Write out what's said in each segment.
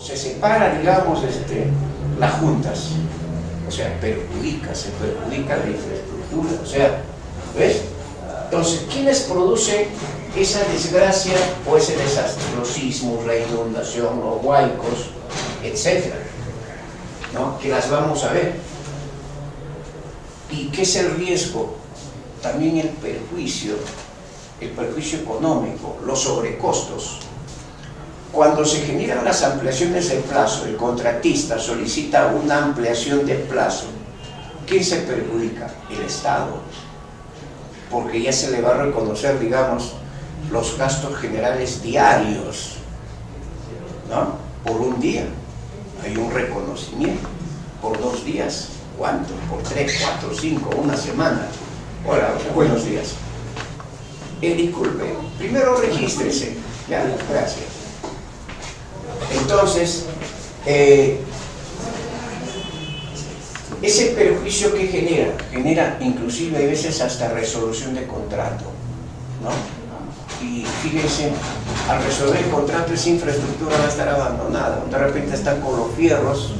se separa, digamos, las juntas, o sea, se perjudica la infraestructura, o sea, ¿ves? Entonces, ¿quiénes producen esa desgracia o ese desastre? Los sismos, la inundación, los huaicos, etcétera, ¿no? Que las vamos a ver. ¿Y qué es el riesgo? También el perjuicio económico, los sobrecostos. Cuando se generan las ampliaciones de plazo, el contratista solicita una ampliación de plazo, ¿quién se perjudica? El Estado, porque ya se le va a reconocer, digamos, los gastos generales diarios, ¿no? Por un día hay un reconocimiento, por 2 días, ¿cuánto? Por 3, 4, 5, una semana. Hola, buenos días. Disculpe, primero regístrese, ya, gracias. Entonces, ese perjuicio que genera inclusive a veces hasta resolución de contrato, ¿no? Y fíjense, al resolver el contrato esa infraestructura va a estar abandonada, de repente están con los fierros,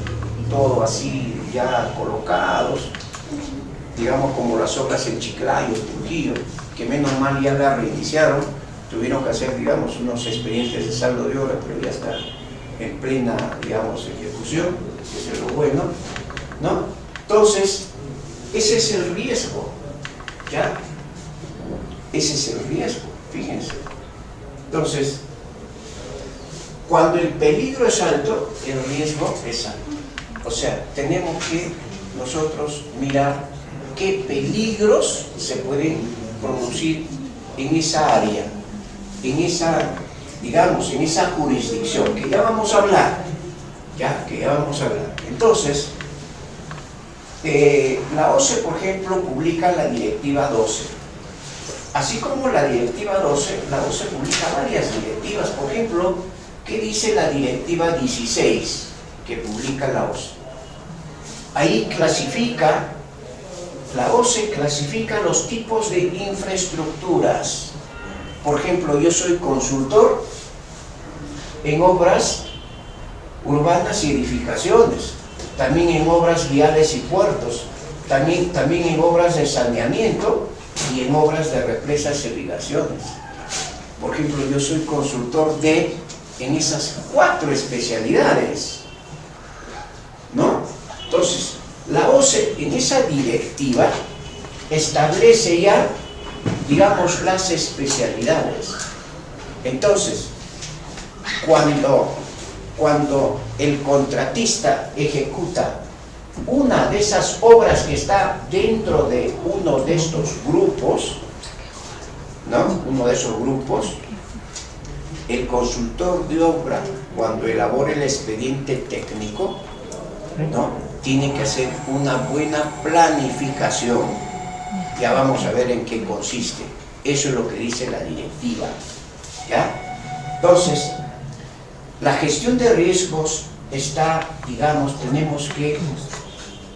todo así ya colocados, digamos como las obras en Chiclayo, Trujillo, que menos mal ya la reiniciaron, tuvieron que hacer, digamos, unos expedientes de saldo de obra, pero ya está en plena, digamos, ejecución, eso es lo bueno, ¿no? Entonces, ese es el riesgo, ¿ya? Ese es el riesgo, fíjense. Entonces, cuando el peligro es alto, el riesgo es alto. O sea, tenemos que nosotros mirar qué peligros se pueden producir en esa área, en esa, digamos, en esa jurisdicción, que ya vamos a hablar, Entonces, la OCE, por ejemplo, publica la Directiva 12. Así como la Directiva 12, la OCE publica varias directivas. Por ejemplo, ¿qué dice la Directiva 16 que publica la OCE? Ahí la OCE clasifica los tipos de infraestructuras. Por ejemplo, yo soy consultor en obras urbanas y edificaciones, también en obras viales y puertos, también en obras de saneamiento y en obras de represas y irrigaciones. Por ejemplo, yo soy consultor en esas 4 especialidades, ¿no? Entonces, la OCE en esa directiva establece ya, digamos, las especialidades. Entonces, cuando el contratista ejecuta una de esas obras que está dentro de uno de estos grupos, ¿no? Uno de esos grupos, el consultor de obra, cuando elabore el expediente técnico, ¿no? Tiene que hacer una buena planificación. Ya vamos a ver en qué consiste. Eso es lo que dice la directiva, ¿ya? Entonces, la gestión de riesgos está, digamos,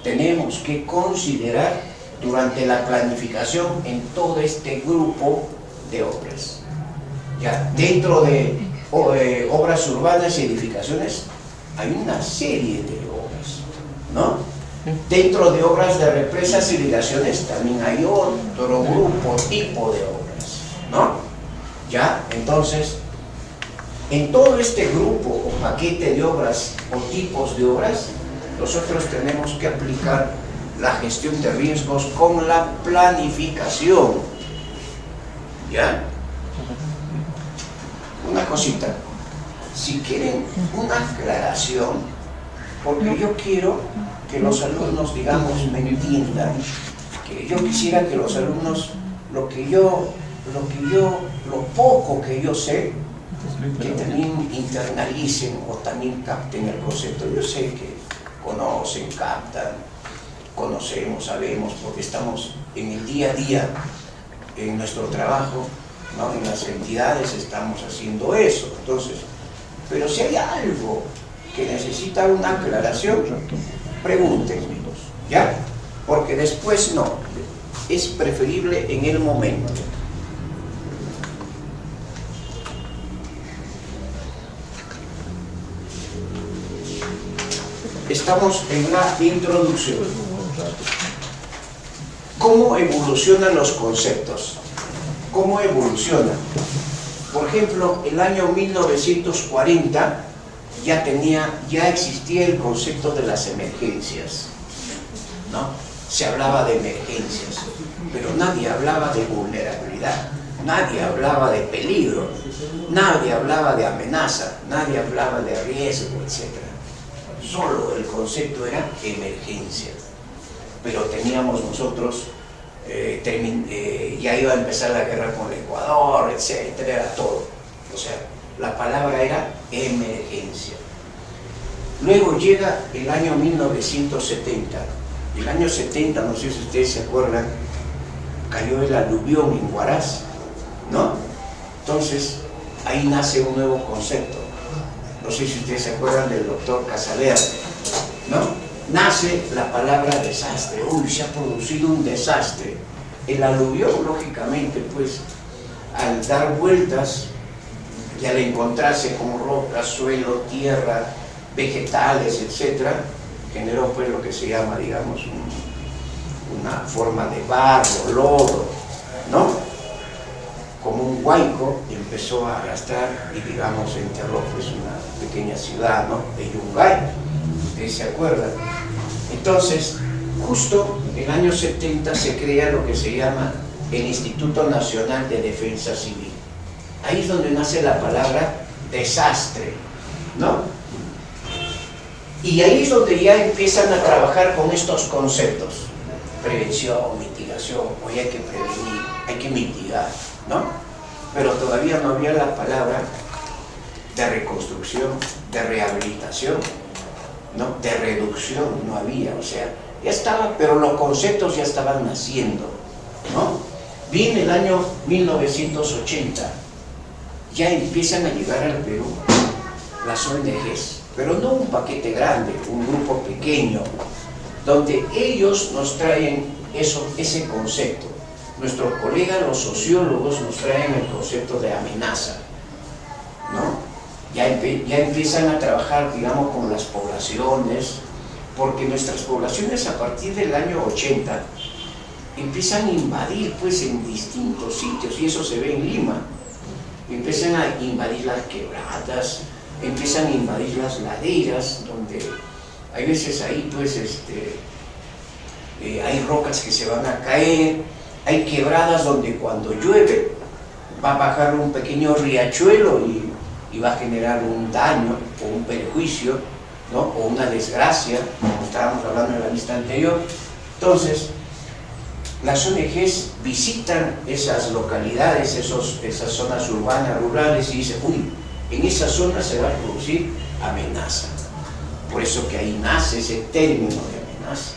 tenemos que considerar durante la planificación en todo este grupo de obras. Ya, dentro de obras urbanas y edificaciones hay una serie de obras, ¿no? Dentro de obras de represas y irrigaciones también hay otro grupo, tipo de obras, ¿no? Ya, entonces, en todo este grupo o paquete de obras o tipos de obras, nosotros tenemos que aplicar la gestión de riesgos con la planificación, ¿ya? Una cosita, si quieren una aclaración, porque yo quiero que los alumnos, digamos, me entiendan, que yo quisiera que los alumnos, lo poco que yo sé, que también internalicen o también capten el concepto. Yo sé que conocen, captan, conocemos, sabemos, porque estamos en el día a día, en nuestro trabajo, ¿no? En las entidades estamos haciendo eso. Entonces, pero si hay algo que necesita una aclaración, pregúntenme, ¿ya? Porque después no, es preferible en el momento. estamos en la introducción. ¿Cómo evolucionan los conceptos? ¿Cómo evolucionan? Por ejemplo, el año 1940 ya existía el concepto de las emergencias, ¿no? Se hablaba de emergencias, pero nadie hablaba de vulnerabilidad, nadie hablaba de peligro, nadie hablaba de amenaza, nadie hablaba de riesgo, etc. Solo el concepto era emergencia. Pero teníamos nosotros, ya iba a empezar la guerra con el Ecuador, etcétera, era todo. O sea, la palabra era emergencia. Luego llega el año 1970. El año 70, no sé si ustedes se acuerdan, cayó el aluvión en Huaraz, ¿no? Entonces, ahí nace un nuevo concepto. No sé si ustedes se acuerdan del doctor Casalerde, ¿no? Nace la palabra desastre. Uy, se ha producido un desastre. El aluvión, lógicamente, pues, al dar vueltas y al encontrarse con rocas, suelo, tierra, vegetales, etc., generó pues lo que se llama, digamos, una forma de barro, lodo, ¿no? Como un huaico, empezó a arrastrar y, digamos, enterró pues una pequeña ciudad, ¿no? De Yungay. ¿Ustedes se acuerdan? Entonces, justo en el año 70 se crea lo que se llama el Instituto Nacional de Defensa Civil. Ahí es donde nace la palabra desastre, ¿no? Y ahí es donde ya empiezan a trabajar con estos conceptos: prevención, mitigación. Hoy hay que prevenir, hay que mitigar, ¿no? Pero todavía no había la palabra de reconstrucción, de rehabilitación, ¿no? De reducción, no había. O sea, ya estaba, pero los conceptos ya estaban naciendo, ¿no? Viene el año 1980, ya empiezan a llegar al Perú las ONGs, pero no un paquete grande, un grupo pequeño, donde ellos nos traen ese concepto. Nuestros colegas, los sociólogos, nos traen el concepto de amenaza, ¿no? Ya empiezan a trabajar, digamos, con las poblaciones, porque nuestras poblaciones a partir del año 80 empiezan a invadir pues en distintos sitios, y eso se ve en Lima. Empiezan a invadir las quebradas, empiezan a invadir las laderas, donde hay veces ahí pues hay rocas que se van a caer, hay quebradas donde cuando llueve va a bajar un pequeño riachuelo y va a generar un daño o un perjuicio, ¿no? O una desgracia, como estábamos hablando en la lista anterior. Entonces, las ONGs visitan esas localidades, esas zonas urbanas, rurales, y dicen: uy, en esa zona se va a producir amenaza. Por eso que ahí nace ese término de amenaza.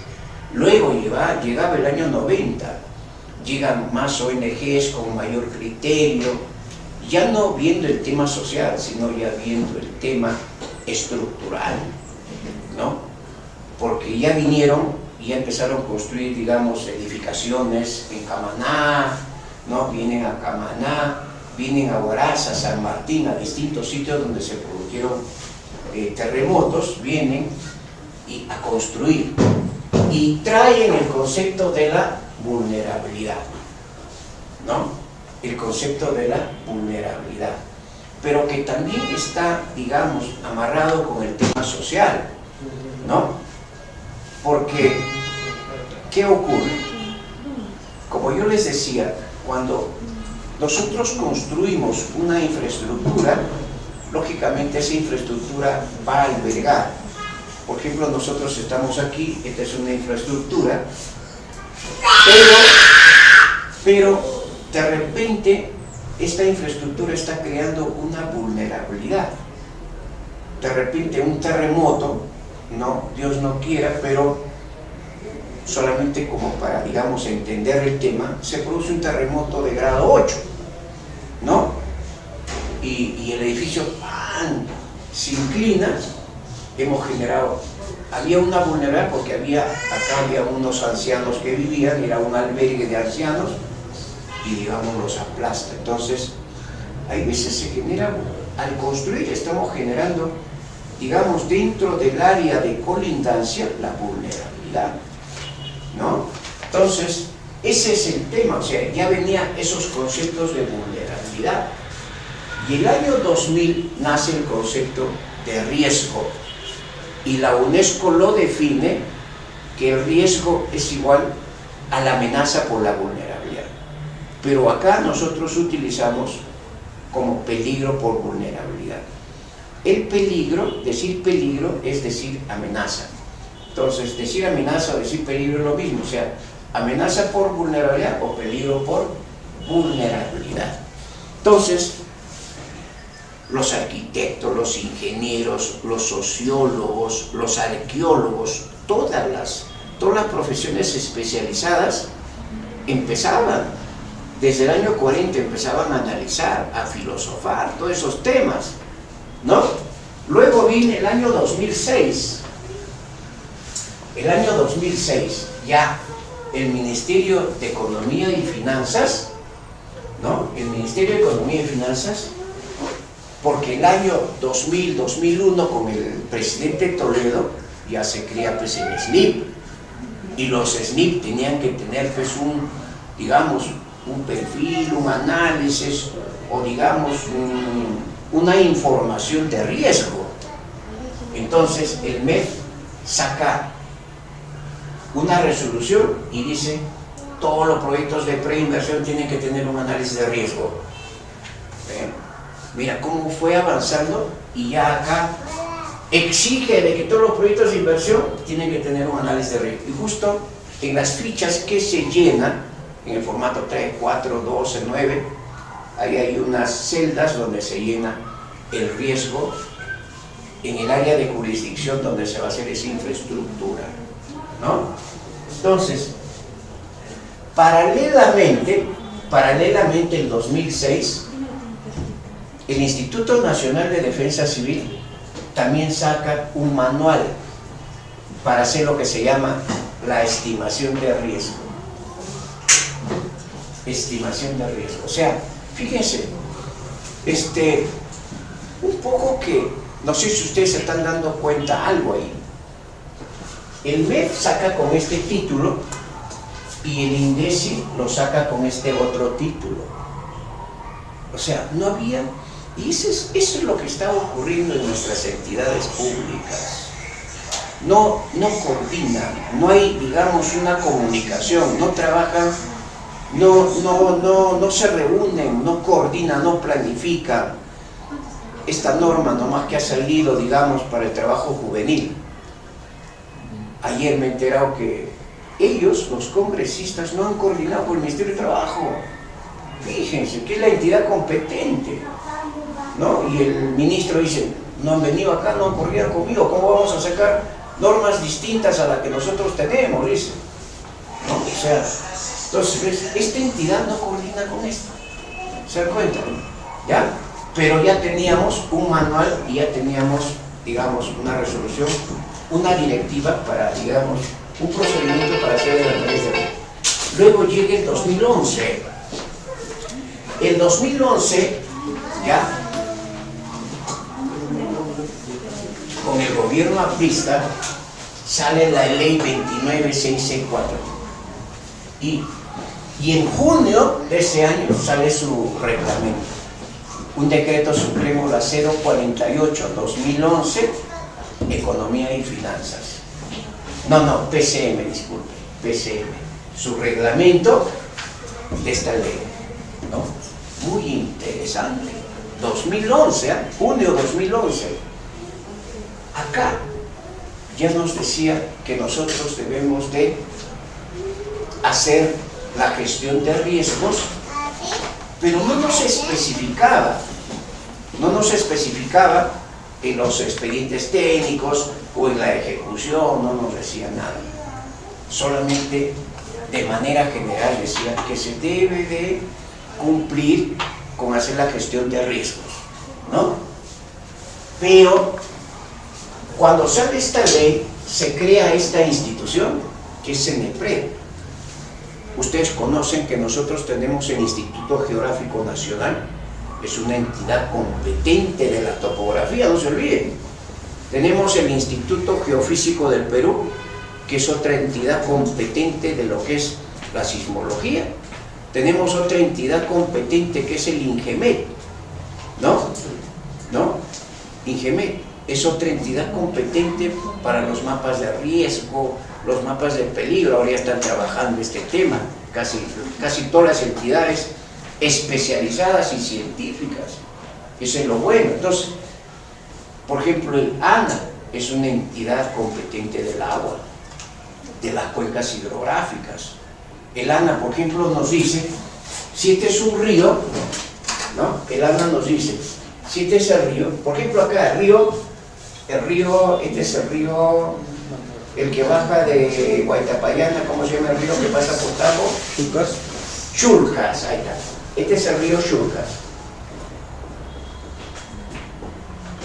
Luego llegaba el año 90, llegan más ONGs con mayor criterio, ya no viendo el tema social, sino ya viendo el tema estructural, ¿no? Porque ya vinieron y ya empezaron a construir, digamos, edificaciones en Camaná, ¿no? Vienen a Camaná, vienen a Huaraz, a San Martín, a distintos sitios donde se produjeron terremotos, vienen a construir y traen el concepto de la vulnerabilidad, ¿no? El concepto de la vulnerabilidad, pero que también está, digamos, amarrado con el tema social, ¿no? Porque, ¿qué ocurre? Como yo les decía, cuando nosotros construimos una infraestructura, lógicamente esa infraestructura va a albergar. Por ejemplo, nosotros estamos aquí, esta es una infraestructura, pero de repente esta infraestructura está creando una vulnerabilidad. De repente un terremoto, no, Dios no quiera, pero solamente como para, digamos, entender el tema, se produce un terremoto de grado 8, ¿no? Y el edificio se inclina. Hemos generado, había una vulnerabilidad porque acá había unos ancianos que vivían, era un albergue de ancianos, y digamos los aplasta. Entonces, hay veces se genera, al construir estamos generando digamos, dentro del área de colindancia, la vulnerabilidad, ¿no? Entonces, ese es el tema, o sea, ya venían esos conceptos de vulnerabilidad. Y el año 2000 nace el concepto de riesgo, y la UNESCO lo define que el riesgo es igual a la amenaza por la vulnerabilidad. Pero acá nosotros utilizamos como peligro por vulnerabilidad. El peligro, decir peligro es decir amenaza. Entonces, decir amenaza o decir peligro es lo mismo, o sea, amenaza por vulnerabilidad o peligro por vulnerabilidad. Entonces, los arquitectos, los ingenieros, los sociólogos, los arqueólogos, todas las profesiones especializadas empezaban, desde el año 40 empezaban a analizar, a filosofar todos esos temas, ¿no? Luego viene el año 2006. El año 2006, ya el Ministerio de Economía y Finanzas, ¿no? El Ministerio de Economía y Finanzas, porque el año 2000, 2001, con el presidente Toledo, ya se crea pues el SNIP, y los SNIP tenían que tener pues digamos, un perfil, un análisis, o digamos, una información de riesgo. Entonces el MEF saca una resolución y dice, todos los proyectos de preinversión tienen que tener un análisis de riesgo. Mira cómo fue avanzando, y ya acá exige de que todos los proyectos de inversión tienen que tener un análisis de riesgo. Y justo en las fichas que se llenan, en el formato 3, 4, 12, 9, ahí hay unas celdas donde se llena el riesgo en el área de jurisdicción donde se va a hacer esa infraestructura, ¿no? Entonces, paralelamente en 2006, el Instituto Nacional de Defensa Civil también saca un manual para hacer lo que se llama la estimación de riesgo. Estimación de riesgo. O sea, fíjense, un poco que, no sé si ustedes se están dando cuenta algo ahí. El MEF saca con este título y el INDECI lo saca con este otro título. O sea, no había... Y eso es lo que está ocurriendo en nuestras entidades públicas. No coordinan, no hay, digamos, una comunicación, no trabajan, no se reúnen, no coordinan, no planifican. Esta norma nomás que ha salido, digamos, para el trabajo juvenil. Ayer me he enterado que ellos, los congresistas, no han coordinado con el Ministerio de Trabajo. Fíjense que es la entidad competente, ¿no? Y el ministro dice, no han venido acá, no han coordinado conmigo, ¿cómo vamos a sacar normas distintas a las que nosotros tenemos? Dice, ¿no? O sea, entonces, esta entidad no coordina con esto. ¿Se dan cuenta? ¿Ya? Pero ya teníamos un manual y ya teníamos, digamos, una resolución, una directiva para, digamos, un procedimiento para hacer el análisis de riesgo. Luego llega el 2011. El 2011, ya, con el gobierno aprista, sale la ley 29664. Y en junio de ese año sale su reglamento. Un decreto supremo, la 048-2011, Economía y Finanzas. No, PCM, disculpe, PCM. Su reglamento de esta ley, ¿no? Muy interesante. 2011, junio 2011. Acá ya nos decía que nosotros debemos de hacer la gestión de riesgos, pero no nos especificaba en los expedientes técnicos o en la ejecución, no nos decía nada. Solamente de manera general decía que se debe de cumplir con hacer la gestión de riesgos, ¿no? Pero cuando sale esta ley, se crea esta institución que es CENEPRED. Ustedes conocen que nosotros tenemos el Instituto Geográfico Nacional, es una entidad competente de la topografía, no se olviden, Tenemos el Instituto Geofísico del Perú, que es otra entidad competente de lo que es la sismología. Tenemos otra entidad competente que es el INGEMET, ¿no? INGEMET es otra entidad competente para los mapas de riesgo, los mapas de peligro. Ahora ya están trabajando este tema, casi todas las entidades especializadas y científicas. Eso es lo bueno. Entonces, por ejemplo, el ANA es una entidad competente del agua, de las cuencas hidrográficas. El ANA, por ejemplo, nos dice, si este es un río, ¿no? El ANA nos dice, si este es el río, por ejemplo acá el río, este es el río, el que baja de Huaytapallana, ¿cómo se llama el río que pasa por Tajo? Chulcas. Chulcas, ahí está. Este es el río Chulcas.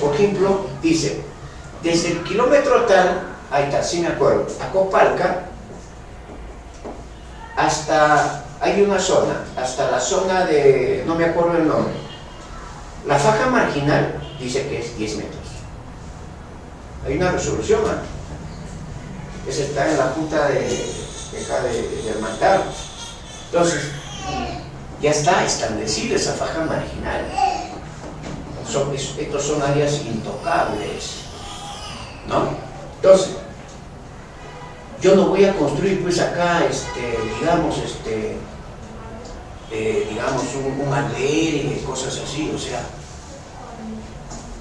Por ejemplo, dice, desde el kilómetro tal, ahí está, sí me acuerdo, a Copalca, hasta, hay una zona, hasta la zona de, no me acuerdo el nombre, la faja marginal dice que es 10 metros. Hay una resolución, ¿eh? Esa está en la junta de Mantaro. Entonces, ya está establecida esa faja marginal. Estos son áreas intocables, ¿no? Entonces, yo no voy a construir pues acá, digamos, un albergue, cosas así, o sea,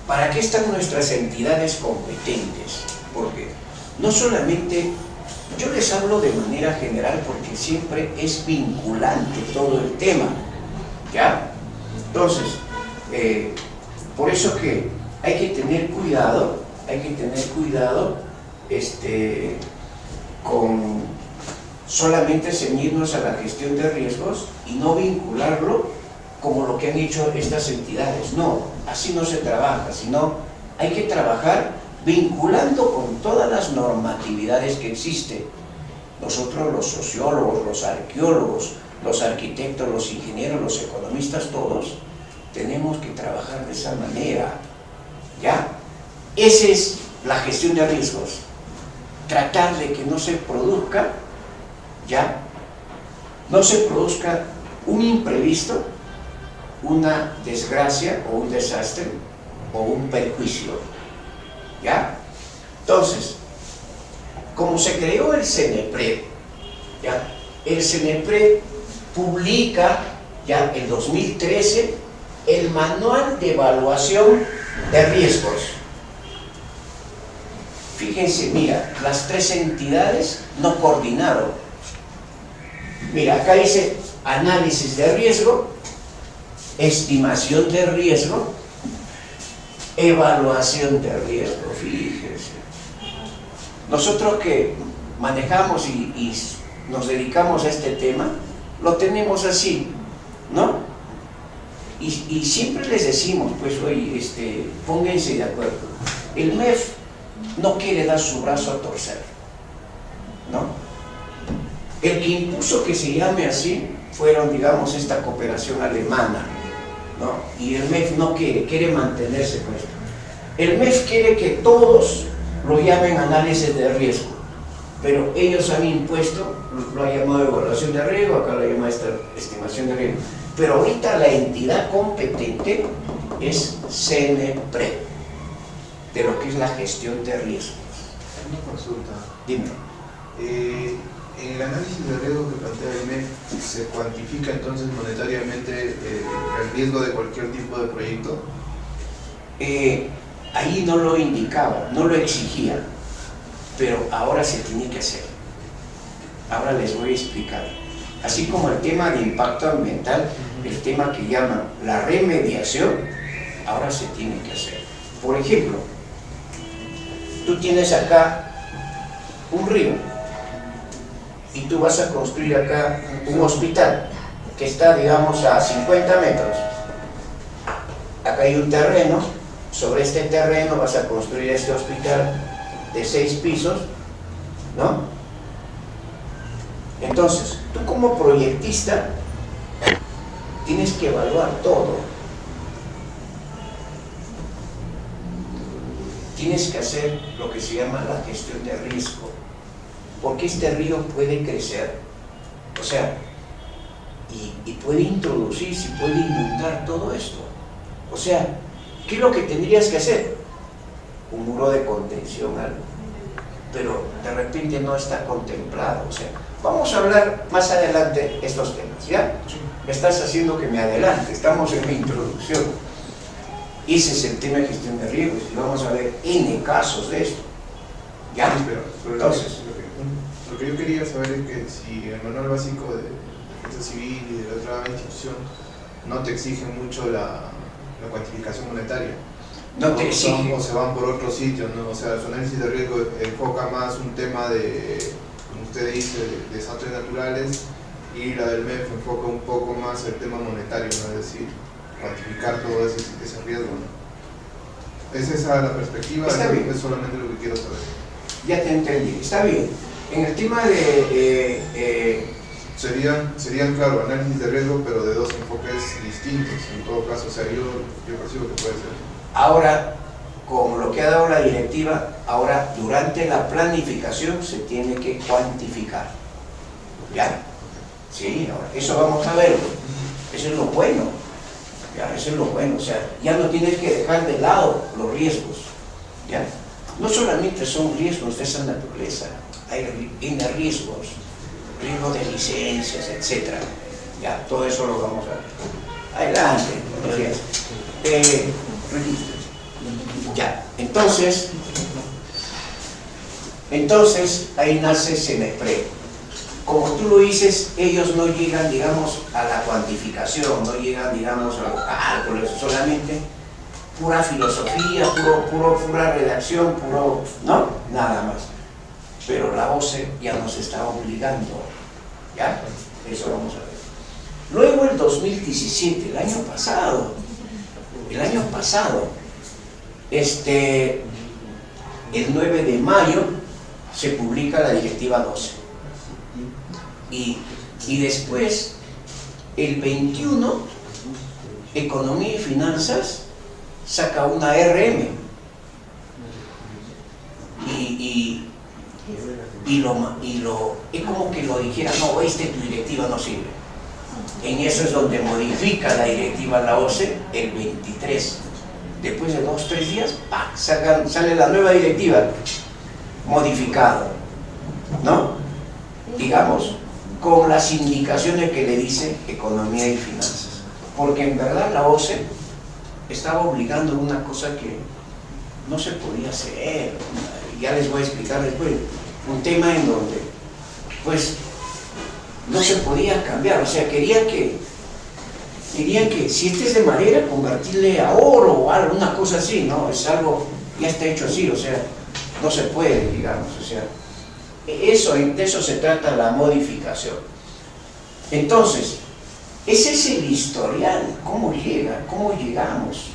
¿para qué están nuestras entidades competentes? Porque no solamente, yo les hablo de manera general porque siempre es vinculante todo el tema, ¿ya? Entonces, por eso que hay que tener cuidado, con solamente ceñirnos a la gestión de riesgos y no vincularlo como lo que han hecho estas entidades. No, así no se trabaja, sino hay que trabajar vinculando con todas las normatividades que existen. Nosotros, los sociólogos, los arqueólogos, los arquitectos, los ingenieros, los economistas, todos tenemos que trabajar de esa manera, ¿ya? Esa es la gestión de riesgos. Tratar de que no se produzca, ¿ya? No se produzca un imprevisto, una desgracia o un desastre o un perjuicio, ¿ya? Entonces, como se creó el CENEPRED, ¿ya? El CENEPRED publica ya en 2013 el Manual de Evaluación de Riesgos. Fíjense, mira, las tres entidades no coordinaron. Mira, acá dice análisis de riesgo, estimación de riesgo, evaluación de riesgo. Fíjense. Nosotros que manejamos y nos dedicamos a este tema, lo tenemos así, ¿no? Y siempre les decimos, pues, oye, pónganse de acuerdo. El MEF no quiere dar su brazo a torcer, ¿no? El que impuso que se llame así fueron, digamos, esta cooperación alemana, ¿no? Y el MEF no quiere mantenerse con esto. El MEF quiere que todos lo llamen análisis de riesgo, pero ellos han impuesto, lo han llamado evaluación de riesgo, acá lo llaman estimación de riesgo. Pero ahorita la entidad competente es CENEPRED, de lo que es la gestión de riesgos. Una consulta. Dime. En el análisis de riesgo que plantea el MEF, ¿se cuantifica entonces monetariamente el riesgo de cualquier tipo de proyecto? Ahí no lo indicaba, no lo exigía, pero ahora se tiene que hacer. Ahora les voy a explicar. Así como el tema de impacto ambiental, el tema que llaman la remediación, ahora se tiene que hacer. Por ejemplo, tú tienes acá un río y tú vas a construir acá un hospital que está, digamos, a 50 metros. Acá hay un terreno, sobre este terreno vas a construir este hospital de 6 pisos, ¿no? Entonces, tú como proyectista tienes que evaluar todo. tienes que hacer lo que se llama la gestión de riesgo, porque este río puede crecer, o sea, y puede introducirse, puede inundar todo esto. O sea, ¿qué es lo que tendrías que hacer? Un muro de contención, algo, pero de repente no está contemplado. O sea, vamos a hablar más adelante estos temas, ¿ya? Me estás haciendo que me adelante, estamos en mi introducción. Ese es el tema de gestión de riesgos y vamos a ver N casos de esto, ¿ya? Sí, pero Entonces, lo que yo quería saber es que si el manual básico de defensa civil y de la otra institución no te exige mucho la cuantificación monetaria, no te exige. o se van por otros sitios, ¿no? O sea, su análisis de riesgo enfoca más un tema de, como usted dice, de desastres naturales, y la del MEF enfoca un poco más el tema monetario, ¿no? Es decir, cuantificar todo ese riesgo, ¿no? ¿Es esa la perspectiva? Está bien. Es solamente lo que quiero saber. Ya te entendí, está bien. En el tema de... Serían, claro, análisis de riesgo, pero de dos enfoques distintos, en todo caso. O sea, yo percibo que puede ser. ahora, con lo que ha dado la directiva, ahora durante la planificación se tiene que cuantificar. ¿Ya? Sí, ahora, eso vamos a verlo. Eso es lo bueno. ¿Ya? Eso es lo bueno. O sea, ya no tienes que dejar de lado los riesgos. ¿Ya? No solamente son riesgos de esa naturaleza, hay riesgos, riesgos de licencias, etc. Ya, todo eso lo vamos a ver. Adelante, gracias. Ya, entonces ahí nace Senepred. Como tú lo dices, ellos no llegan, digamos, a la cuantificación, no llegan, digamos, a los cálculos, solamente pura filosofía, pura redacción, ¿no? Nada más. Pero la OCE ya nos está obligando, ¿ya? Eso vamos a ver. Luego el 2017, el año pasado, el 9 de mayo se publica la Directiva 12. Y después, el 21, Economía y Finanzas saca una RM. Es como que lo dijera, no, tu directiva no sirve. En eso es donde modifica la directiva la OCE el 23. Después de 2 o 3 días, sale la nueva directiva modificada, ¿no? Digamos, con las indicaciones que le dice Economía y Finanzas. Porque en verdad la OCE estaba obligando una cosa que no se podía hacer. Ya les voy a explicar después. Un tema en donde, pues, no se podía cambiar. O sea, querían que si este es de madera, convertirle a oro o algo, una cosa así, ¿no? Es algo, ya está hecho así, o sea, no se puede, digamos, o sea, de eso se trata la modificación. Entonces, ese es el historial, cómo llegamos,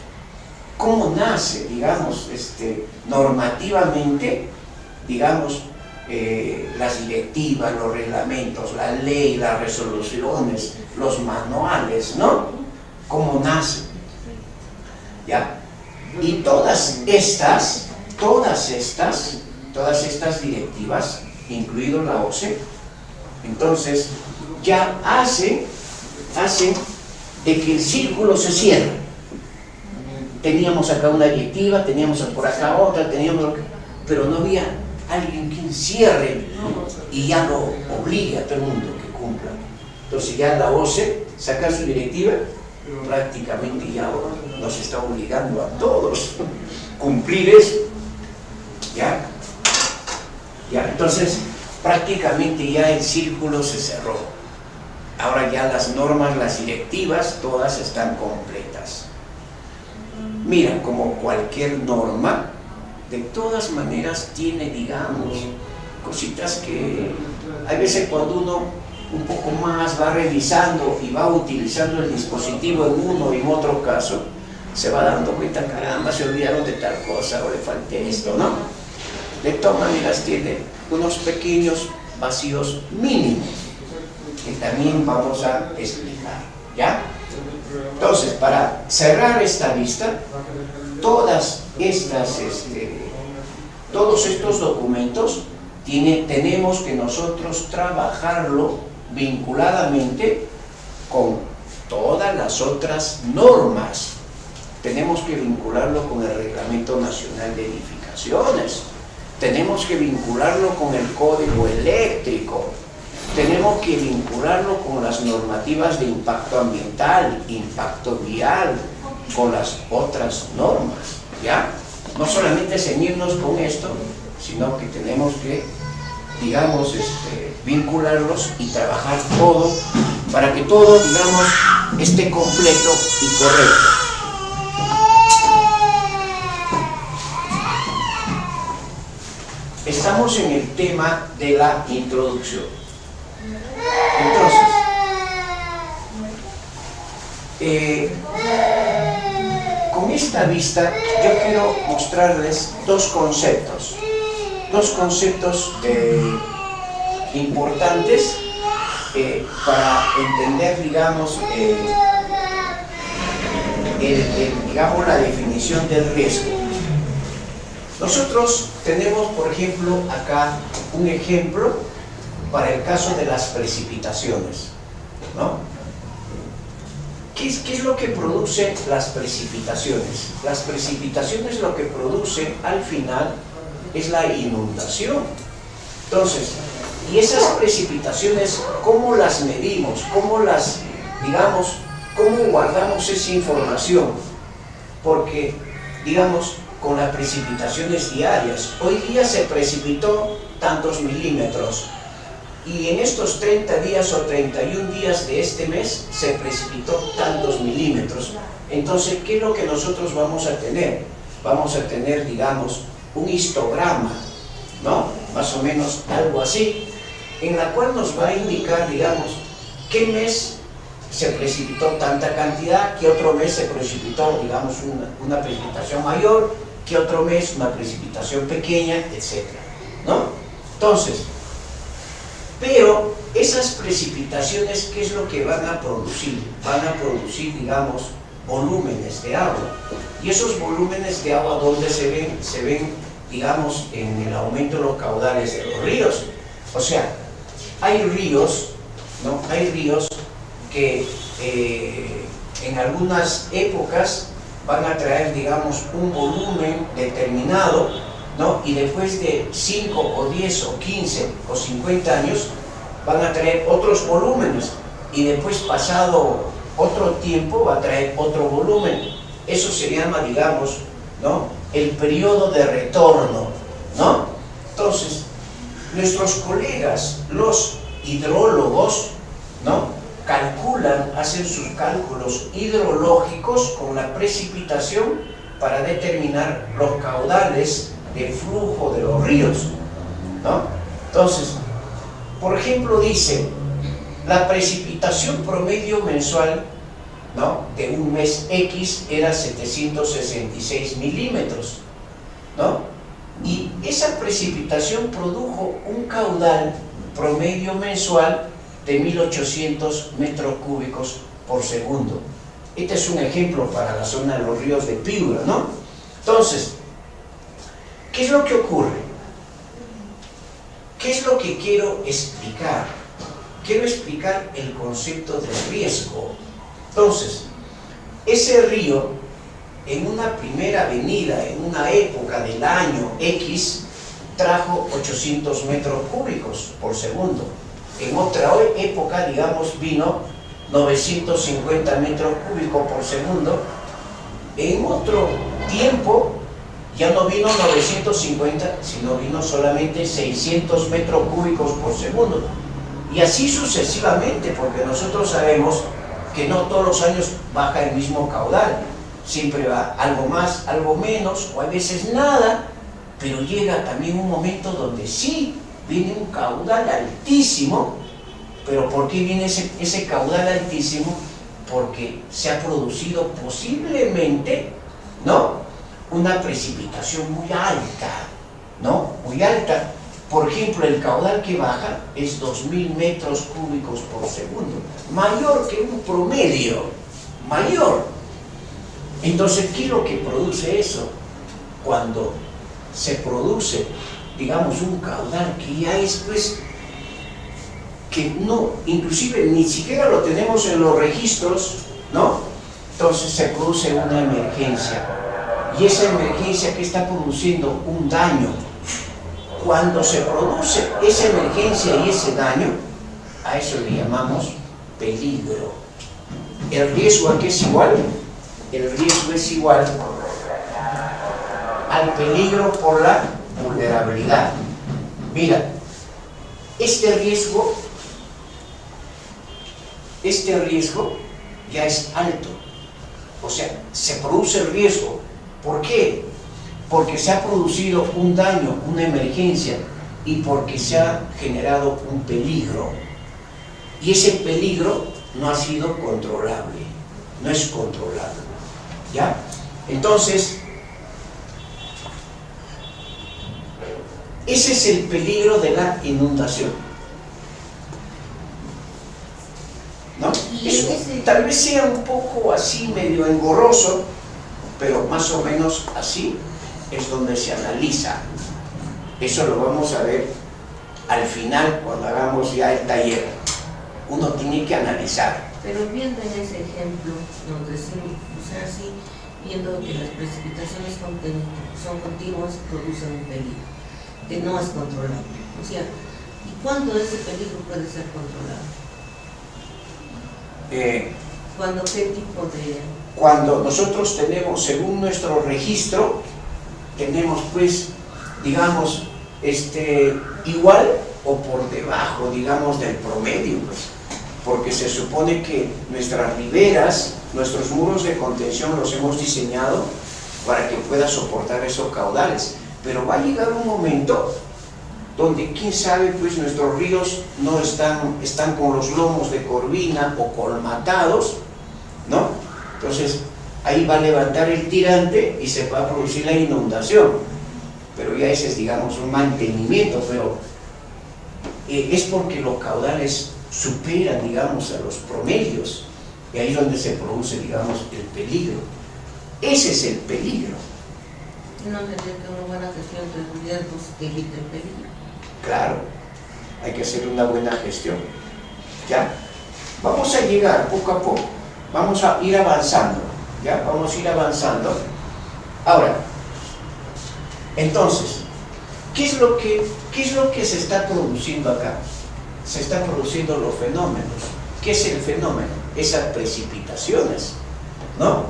cómo nace, digamos, normativamente, digamos, las directivas, los reglamentos, la ley, las resoluciones, los manuales, ¿no? ¿Cómo nace? ¿Ya? Y todas estas directivas, incluido la OCE, entonces ya hacen de que el círculo se cierre. Teníamos acá una directiva, teníamos por acá otra, pero no había alguien que encierre y ya lo obligue a todo el mundo que cumpla. Entonces ya la OCE saca su directiva, prácticamente ya nos está obligando a todos a cumplir eso. ¿Ya? Entonces prácticamente ya el círculo se cerró. Ahora ya las normas, las directivas, todas están completas. Mira, como cualquier norma, de todas maneras tiene, digamos, cositas que hay veces cuando uno un poco más va revisando y va utilizando el dispositivo en uno y en otro caso, se va dando cuenta, caramba, se olvidaron de tal cosa o le falta esto, ¿no? De todas maneras tiene unos pequeños vacíos mínimos que también vamos a explicar, ¿ya? Entonces, para cerrar esta vista, todas estas Todos estos documentos tenemos que nosotros trabajarlo vinculadamente con todas las otras normas. Tenemos que vincularlo con el Reglamento Nacional de Edificaciones, tenemos que vincularlo con el Código Eléctrico, tenemos que vincularlo con las normativas de impacto ambiental, impacto vial, con las otras normas, ¿ya? No solamente ceñirnos con esto, sino que tenemos que, digamos, vincularlos y trabajar todo para que todo, digamos, esté completo y correcto. Estamos en el tema de la introducción. Entonces, con esta vista yo quiero mostrarles dos conceptos importantes para entender, digamos, digamos, la definición del riesgo. Nosotros tenemos, por ejemplo, acá un ejemplo para el caso de las precipitaciones, ¿no? ¿Qué es lo que produce las precipitaciones? Las precipitaciones lo que produce al final es la inundación. Entonces, y esas precipitaciones, ¿cómo las medimos? ¿Cómo las, digamos, cómo guardamos esa información? Porque, digamos, con las precipitaciones diarias, hoy día se precipitó tantos milímetros, y en estos 30 días o 31 días de este mes se precipitó tantos milímetros. Entonces, ¿qué es lo que nosotros vamos a tener? Vamos a tener, digamos, un histograma, ¿no? Más o menos algo así, en la cual nos va a indicar, digamos, qué mes se precipitó tanta cantidad, qué otro mes se precipitó, digamos, una precipitación mayor, qué otro mes una precipitación pequeña, etc., ¿no? Entonces, pero esas precipitaciones, ¿qué es lo que van a producir? Van a producir, digamos, volúmenes de agua. Y esos volúmenes de agua, ¿dónde se ven? Se ven, digamos, en el aumento de los caudales de los ríos. O sea, hay ríos, ¿no? Hay ríos que en algunas épocas van a traer, digamos, un volumen determinado, ¿no? Y después de 5 o 10 o 15 o 50 años van a traer otros volúmenes, y después, pasado otro tiempo, va a traer otro volumen. Eso se llama, digamos, ¿no?, el periodo de retorno, ¿no? Entonces, nuestros colegas, los hidrólogos, ¿no?, calculan, hacen sus cálculos hidrológicos con la precipitación para determinar los caudales de flujo de los ríos, ¿no? Entonces, por ejemplo, dice, la precipitación promedio mensual, ¿no?, de un mes X era 766 milímetros, ¿no? Y esa precipitación produjo un caudal promedio mensual de 1800 metros cúbicos por segundo. Este es un ejemplo para la zona de los ríos de Piura, ¿no? Entonces, ¿qué es lo que ocurre? ¿Qué es lo que quiero explicar? Quiero explicar el concepto de riesgo. Entonces, ese río, en una primera venida, en una época del año X, trajo 800 metros cúbicos por segundo. En otra época, digamos, vino 950 metros cúbicos por segundo. En otro tiempo, ya no vino 950, sino vino solamente 600 metros cúbicos por segundo. Y así sucesivamente, porque nosotros sabemos que no todos los años baja el mismo caudal. Siempre va algo más, algo menos, o a veces nada, pero llega también un momento donde sí viene un caudal altísimo. ¿Pero por qué viene ese caudal altísimo? Porque se ha producido posiblemente, ¿no?, una precipitación muy alta, ¿no?, muy alta. Por ejemplo, el caudal que baja es 2000 metros cúbicos por segundo, mayor que un promedio, mayor. Entonces, ¿qué es lo que produce eso? Cuando se produce, digamos, un caudal que ya es, pues, que no, inclusive ni siquiera lo tenemos en los registros, ¿no? Entonces se produce una emergencia. Y esa emergencia que está produciendo un daño, cuando se produce esa emergencia y ese daño, a eso le llamamos peligro. ¿El riesgo a qué es igual? El riesgo es igual al peligro por la vulnerabilidad. Mira, este riesgo ya es alto. O sea, se produce el riesgo. ¿Por qué? Porque se ha producido un daño, una emergencia, y porque se ha generado un peligro. Y ese peligro no ha sido controlable, no es controlable. ¿Ya? Entonces, ese es el peligro de la inundación. ¿No? Eso tal vez sea un poco así, medio engorroso, pero más o menos así es donde se analiza. Eso lo vamos a ver al final, cuando hagamos ya el taller. Uno tiene que analizar. Pero viendo en ese ejemplo, donde así, viendo que las precipitaciones son continuas, producen un peligro, que no es controlable. O sea, ¿y cuándo ese peligro puede ser controlado? ¿Cuándo qué tipo de...? Cuando nosotros tenemos, según nuestro registro, tenemos pues, digamos, igual o por debajo, digamos, del promedio, pues, porque se supone que nuestras riberas, nuestros muros de contención los hemos diseñado para que pueda soportar esos caudales, pero va a llegar un momento donde, quién sabe, pues nuestros ríos no están con los lomos de corvina o colmatados, ¿no? Entonces, ahí va a levantar el tirante y se va a producir la inundación. Pero ya ese es, digamos, un mantenimiento, pero es porque los caudales superan, digamos, a los promedios, y ahí es donde se produce, digamos, el peligro. Ese es el peligro. ¿No tendría que una buena gestión de riesgos que evite el peligro? Claro, hay que hacer una buena gestión. ¿Ya? Vamos a llegar poco a poco, vamos a ir avanzando, ¿ya? Vamos a ir avanzando. Ahora, entonces, ¿qué es lo que se está produciendo acá? Se están produciendo los fenómenos. ¿Qué es el fenómeno? Esas precipitaciones, ¿no?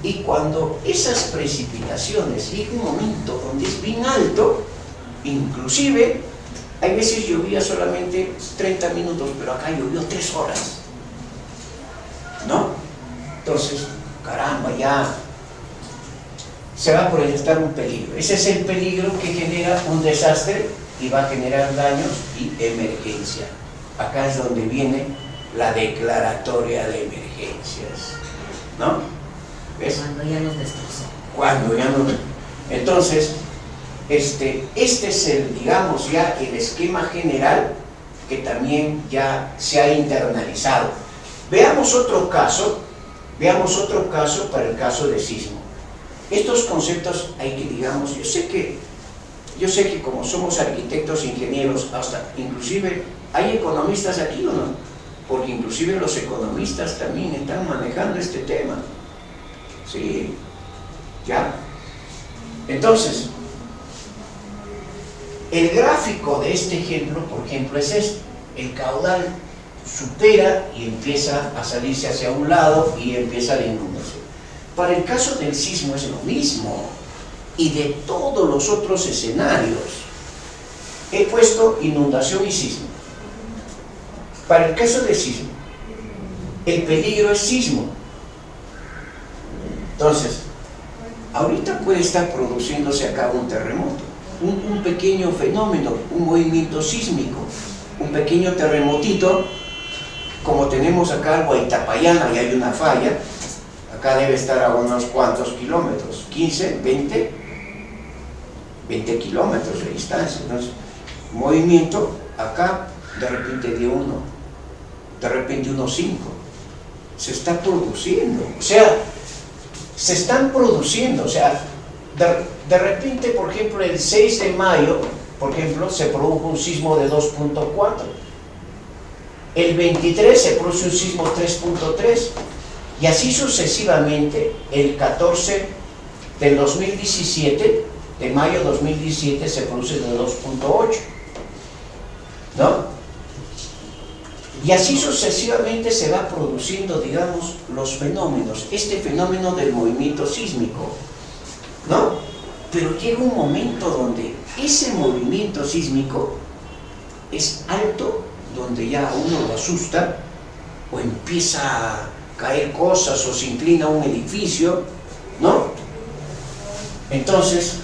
Y cuando esas precipitaciones llega un momento donde es bien alto, inclusive, hay veces llovía solamente 30 minutos, pero acá llovió 3 horas, ¿no? Entonces, caramba, ya se va a proyectar un peligro. Ese es el peligro que genera un desastre y va a generar daños y emergencia. Acá es donde viene la declaratoria de emergencias, ¿no? ¿Ves? Cuando ya nos destrozó. Cuando ya nos... Entonces, este es el, digamos, ya el esquema general que también ya se ha internalizado. Veamos otro caso para el caso de sismo. Estos conceptos hay que, digamos, yo sé que como somos arquitectos, ingenieros, hasta inclusive hay economistas aquí, ¿o no? Porque inclusive los economistas también están manejando este tema. Sí, ya. Entonces, el gráfico de este ejemplo, por ejemplo, es este. El caudal supera y empieza a salirse hacia un lado y empieza la inundación. Para el caso del sismo es lo mismo, y de todos los otros escenarios. He puesto inundación y sismo. Para el caso del sismo, el peligro es sismo. Entonces, ahorita puede estar produciéndose acá un terremoto, un pequeño fenómeno, un movimiento sísmico, un pequeño terremotito, como tenemos acá en Guaitapayana y hay una falla. Acá debe estar a unos cuantos kilómetros, 15, 20 kilómetros de distancia. Entonces, movimiento, acá de repente dio 1, de repente unos 5. Se está produciendo, o sea, se están produciendo, o sea, de repente, por ejemplo, el 6 de mayo, por ejemplo, se produjo un sismo de 2.4. El 23 se produce un sismo 3.3. Y así sucesivamente, el 14 del 2017, de mayo 2017, se produce de 2.8. ¿No? Y así sucesivamente se va produciendo, digamos, los fenómenos, este fenómeno del movimiento sísmico, ¿no? Pero llega un momento donde ese movimiento sísmico es alto, donde ya uno lo asusta, o empieza a caer cosas, o se inclina un edificio, ¿no? Entonces,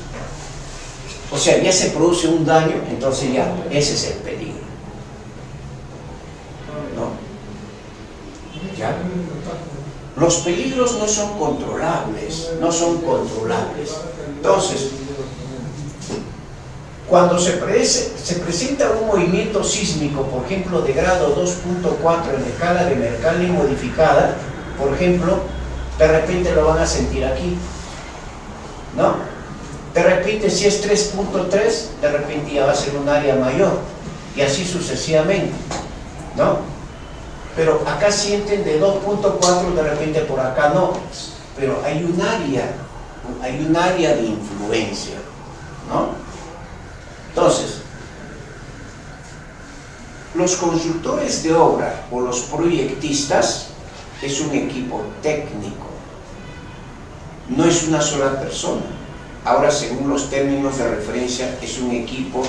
o sea, ya se produce un daño, entonces ya, ese es el peligro. ¿Ya? Los peligros no son controlables, Entonces, cuando se presenta un movimiento sísmico, por ejemplo, de grado 2.4 en escala de Mercalli modificada, por ejemplo, de repente lo van a sentir aquí, ¿no? De repente, si es 3.3, de repente ya va a ser un área mayor, y así sucesivamente, ¿no? Pero acá sienten de 2.4, de repente por acá no, pero hay un área de influencia, ¿no? Entonces, los constructores de obra o los proyectistas es un equipo técnico, no es una sola persona. Ahora, según los términos de referencia, es un equipo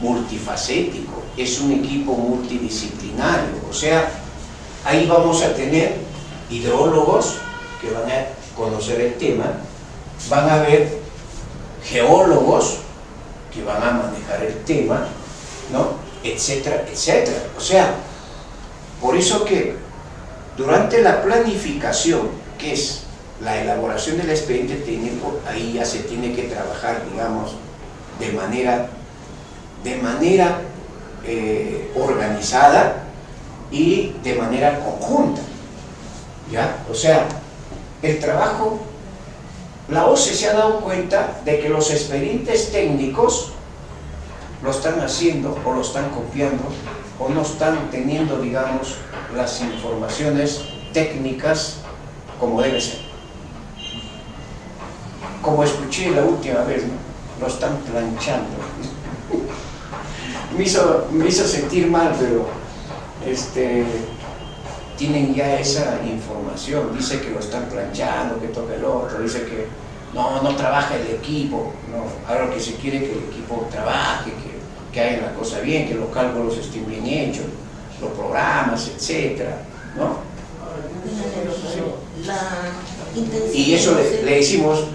multifacético, es un equipo multidisciplinario, o sea, ahí vamos a tener hidrólogos que van a conocer el tema, van a haber geólogos que van a manejar el tema, ¿no? Etcétera, etcétera. O sea, por eso que durante la planificación, que es la elaboración del expediente técnico, ahí ya se tiene que trabajar, digamos, de manera organizada y de manera conjunta, ¿ya? O sea, el trabajo, la OCE se ha dado cuenta de que los expedientes técnicos lo están haciendo o lo están copiando o no están teniendo, digamos, las informaciones técnicas como debe ser. Como escuché la última vez, ¿no? Lo están planchando. Me hizo sentir mal, pero tienen ya esa información. Dice que lo están planchando, que toca el otro, dice que no trabaja el equipo, no. Ahora lo que se quiere es que el equipo trabaje, que haga la cosa bien, que los cálculos estén bien hechos, los programas, etcétera, ¿no? Y eso le decimos,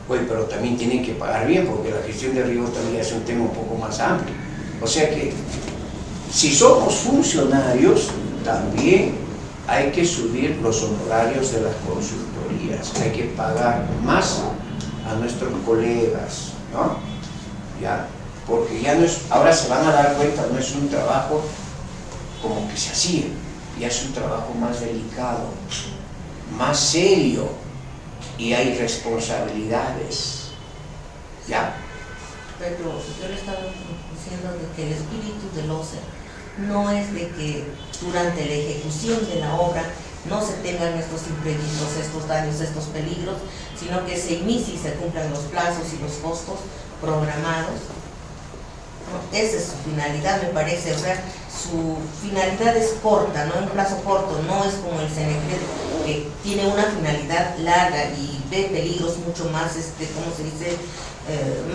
pues, pero también tienen que pagar bien, porque la gestión de riesgos también es un tema un poco más amplio. O sea que, si somos funcionarios, también hay que subir los honorarios de las consultorías, hay que pagar más a nuestros colegas, ¿no? ¿Ya? Porque ya no es, ahora se van a dar cuenta, no es un trabajo como que se hacía, ya es un trabajo más delicado, más serio, y hay responsabilidades, ¿ya? Pero yo le estaba diciendo de que el espíritu del OCE no es de que durante la ejecución de la obra no se tengan estos imprevistos, estos daños, estos peligros, sino que se inicie y se cumplan los plazos y los costos programados. Esa es su finalidad, me parece. O sea, su finalidad es corta, ¿no? En un plazo corto, no es como el CNG, que tiene una finalidad larga y ve peligros mucho más, ¿cómo se dice?,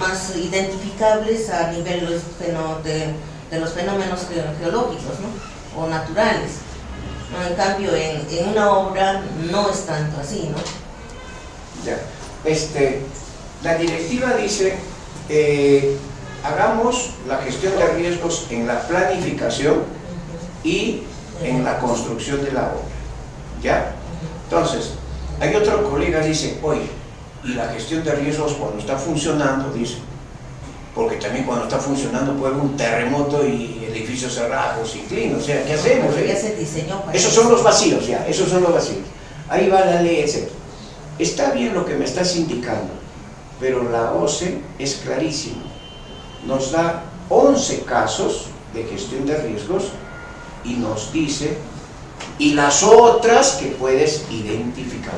más identificables a nivel de los fenómenos geológicos, ¿no? O naturales, ¿no? En cambio, en una obra no es tanto así, ¿no? Ya. La directiva dice, hagamos la gestión de riesgos en la planificación y en la construcción de la obra, ¿ya? Entonces, hay otro colega que dice, oye, y la gestión de riesgos cuando está funcionando, dice, porque también cuando está funcionando puede haber un terremoto y el edificio cerrado, se inclina, o sea, ¿qué hacemos? Ya se diseñó para esos son los vacíos, ya, esos son los vacíos. Ahí va la ley, etc. Está bien lo que me estás indicando, pero la OCE es clarísima. Nos da 11 casos de gestión de riesgos y nos dice, y las otras que puedes identificar.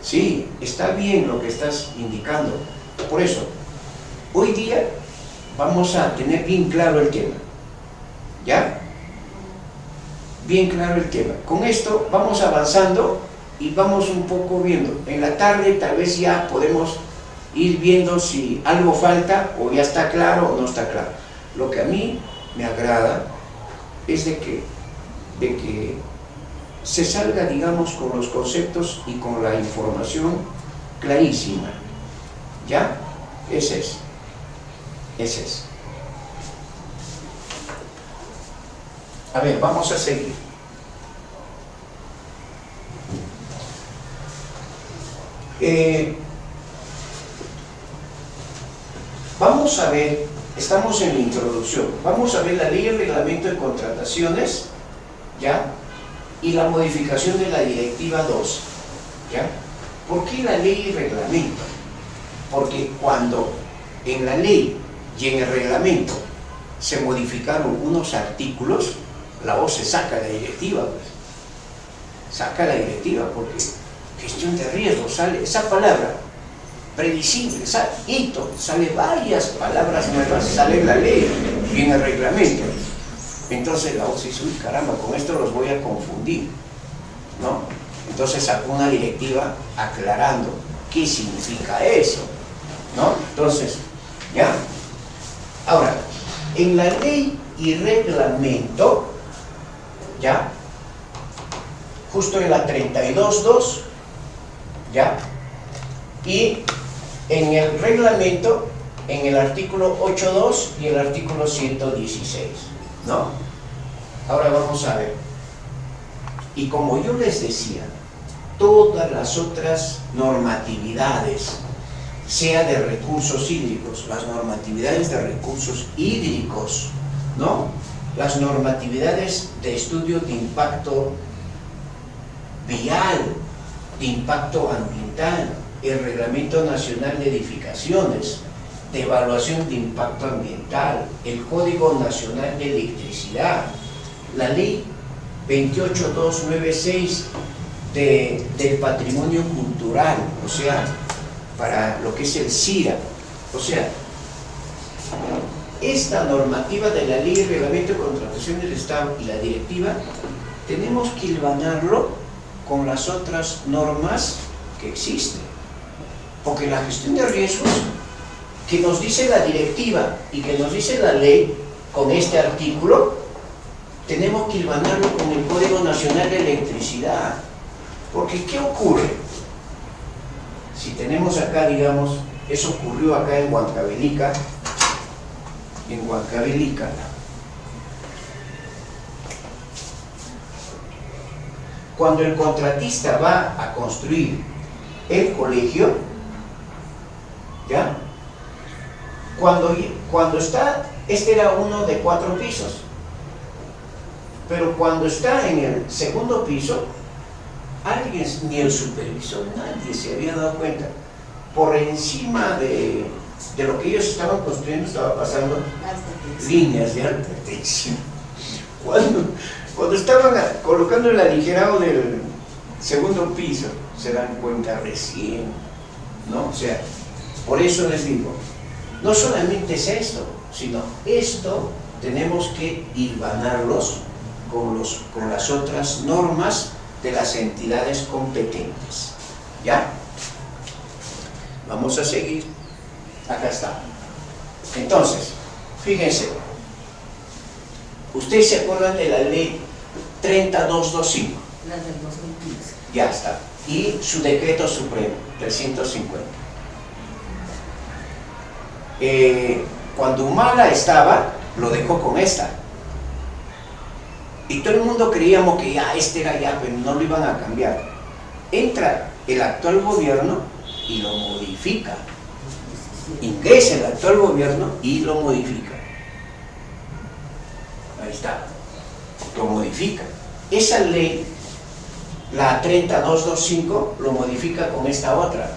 Sí, está bien lo que estás indicando. Por eso, hoy día vamos a tener bien claro el tema. ¿Ya? Bien claro el tema. Con esto vamos avanzando y vamos un poco viendo. En la tarde tal vez ya podemos ir viendo si algo falta o ya está claro o no está claro. Lo que a mí me agrada es de que se salga, digamos, con los conceptos y con la información clarísima. ¿Ya? Ese es. A ver, vamos a seguir. Vamos a ver, estamos en la introducción, vamos a ver la ley y el reglamento de contrataciones, ¿ya? Y la modificación de la directiva 2, ¿ya? ¿Por qué la ley y reglamento? Porque cuando en la ley y en el reglamento se modificaron unos artículos, la OCE saca la directiva, pues. Saca la directiva porque gestión de riesgo, sale esa palabra, previsible, sale hito, sale varias palabras nuevas, sale la ley y en el reglamento. Entonces la OCE dice, uy, caramba, con esto los voy a confundir, ¿no? Entonces sacó una directiva aclarando qué significa eso, ¿no? Entonces, ¿ya? Ahora, en la ley y reglamento, ¿ya? Justo en la 32.2, ¿ya? Y en el reglamento, en el artículo 8.2 y el artículo 116, ¿no? Ahora vamos a ver. Y como yo les decía, todas las otras normatividades, sea de recursos hídricos, las normatividades de recursos hídricos, ¿no? Las normatividades de estudio de impacto vial, de impacto ambiental, el Reglamento Nacional de Edificaciones, de evaluación de impacto ambiental, el Código Nacional de Electricidad, la Ley 28296 del Patrimonio Cultural, o sea, para lo que es el CIRA, o sea, esta normativa de la Ley y Reglamento de Contratación del Estado y la directiva, tenemos que hilvanarlo con las otras normas que existen, porque la gestión de riesgos que nos dice la directiva y que nos dice la ley con este artículo, tenemos que hilvanarlo con el Código Nacional de Electricidad, porque ¿qué ocurre? Si tenemos acá, digamos, eso ocurrió acá en Huancavelica, cuando el contratista va a construir el colegio, ¿ya? Cuando está, este era uno de 4 pisos, pero cuando está en el segundo piso, alguien, ni el supervisor, nadie se había dado cuenta. Por encima de lo que ellos estaban construyendo, estaba pasando líneas de alta tensión. Cuando estaban colocando el aligerado del segundo piso, se dan cuenta recién, ¿no? O sea, por eso les digo, no solamente es esto, sino esto tenemos que hilvanarlos con las otras normas de las entidades competentes. ¿Ya? Vamos a seguir. Acá está. Entonces, fíjense, ¿ustedes se acuerdan de la ley 30225? La del 2015. Ya está. Y su decreto supremo, 350. Cuando Humala estaba, lo dejó con esta. Y todo el mundo creíamos que ya este era ya, pero no lo iban a cambiar. Entra el actual gobierno y lo modifica. Ingresa el actual gobierno y lo modifica. Ahí está. Lo modifica. Esa ley, la 30225, lo modifica con esta otra.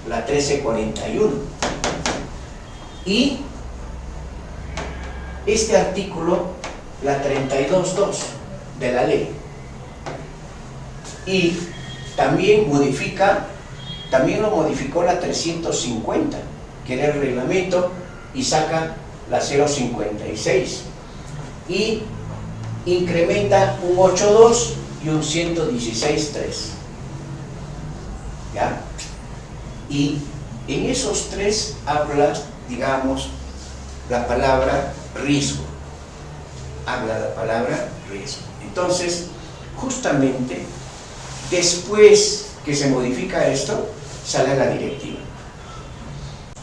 la 1341. Y este artículo, la 32.2 de la ley. Y también lo modificó la 350, que era el reglamento, y saca la 056. Y incrementa un 8.2 y un 116.3. ¿Ya? Y en esos tres habla, digamos, la palabra riesgo. Habla la palabra riesgo. Entonces, justamente, después que se modifica esto, sale la directiva.